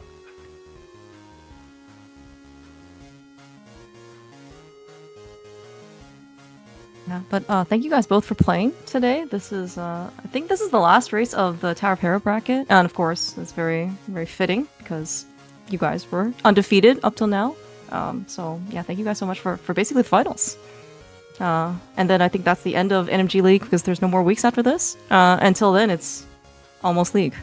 Yeah, but thank you guys both for playing today. This is, I think this is the last race of the Tower of Hera bracket, and of course, it's very, very fitting because you guys were undefeated up till now. So yeah, thank you guys so much for basically the finals. And then I think that's the end of NMG League because there's no more weeks after this. Until then, it's almost League.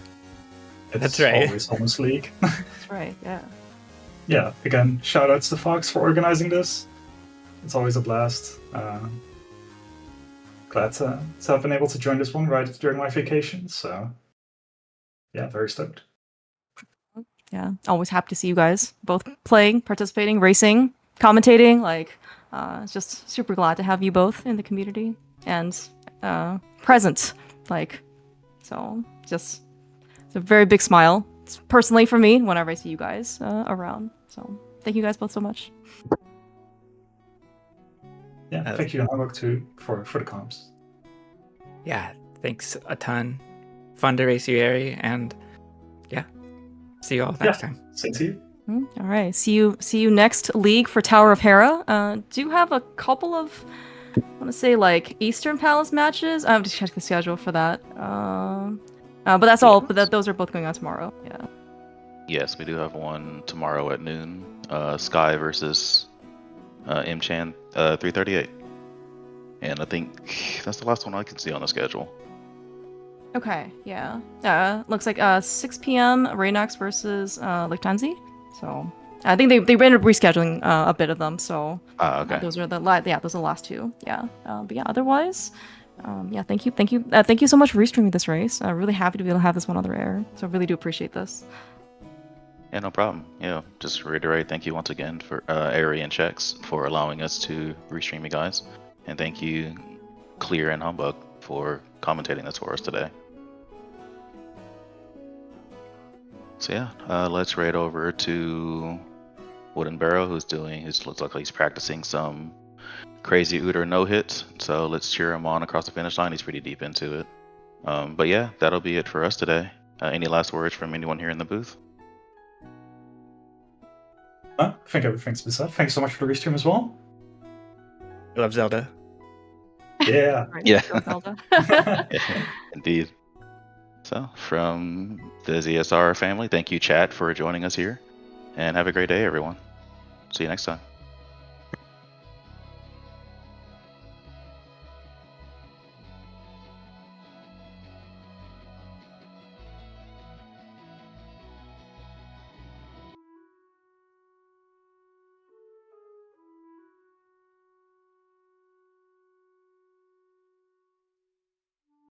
It's That's right. always almost League. That's right. Yeah. Yeah, again, shout outs to Fox for organizing this. It's always a blast. Glad to have been able to join this one right during my vacation, so yeah, very stoked. Yeah, always happy to see you guys both playing, participating, racing, commentating. Like, it's just super glad to have you both in the community and present. Like, so just it's a very big smile. It's personally for me whenever I see you guys around. So thank you guys both so much. Yeah, thank you, Hamburg, too, for the comps. Yeah, thanks a ton. Fun to race you, Eri, and yeah, see you all next time. Same to you. All right, see you next league for Tower of Hera. Do have a couple of, I want to say like Eastern Palace matches. I'm just checking the schedule for that. But that's all. But those are both going on tomorrow. Yeah. Yes, we do have one tomorrow at noon. Sky versus M-Chan 338. And I think that's the last one I can see on the schedule. Okay, yeah. Looks like 6 p.m. Raynox versus Lufthansa. So I think they ended up rescheduling a bit of them. So Okay. those are the last two. Yeah. But yeah, otherwise, yeah. Thank you so much for restreaming this race. I'm really happy to be able to have this one on the air. So I really do appreciate this. Yeah, no problem. Yeah, just reiterate thank you once again for Eri and Chex for allowing us to restream you guys. And thank you, Clear and Humbug, for commentating this for us today. So yeah, let's raid over to Wooden Barrow, who's looks like he's practicing some crazy Uter no-hits. So let's cheer him on across the finish line. He's pretty deep into it. But yeah, that'll be it for us today. Any last words from anyone here in the booth? I think everything's been said. Thanks so much for the restream as well. I love Zelda. Yeah. Yeah. Go Zelda. Yeah, indeed. So, from the ZSR family, thank you, chat, for joining us here. And have a great day, everyone. See you next time.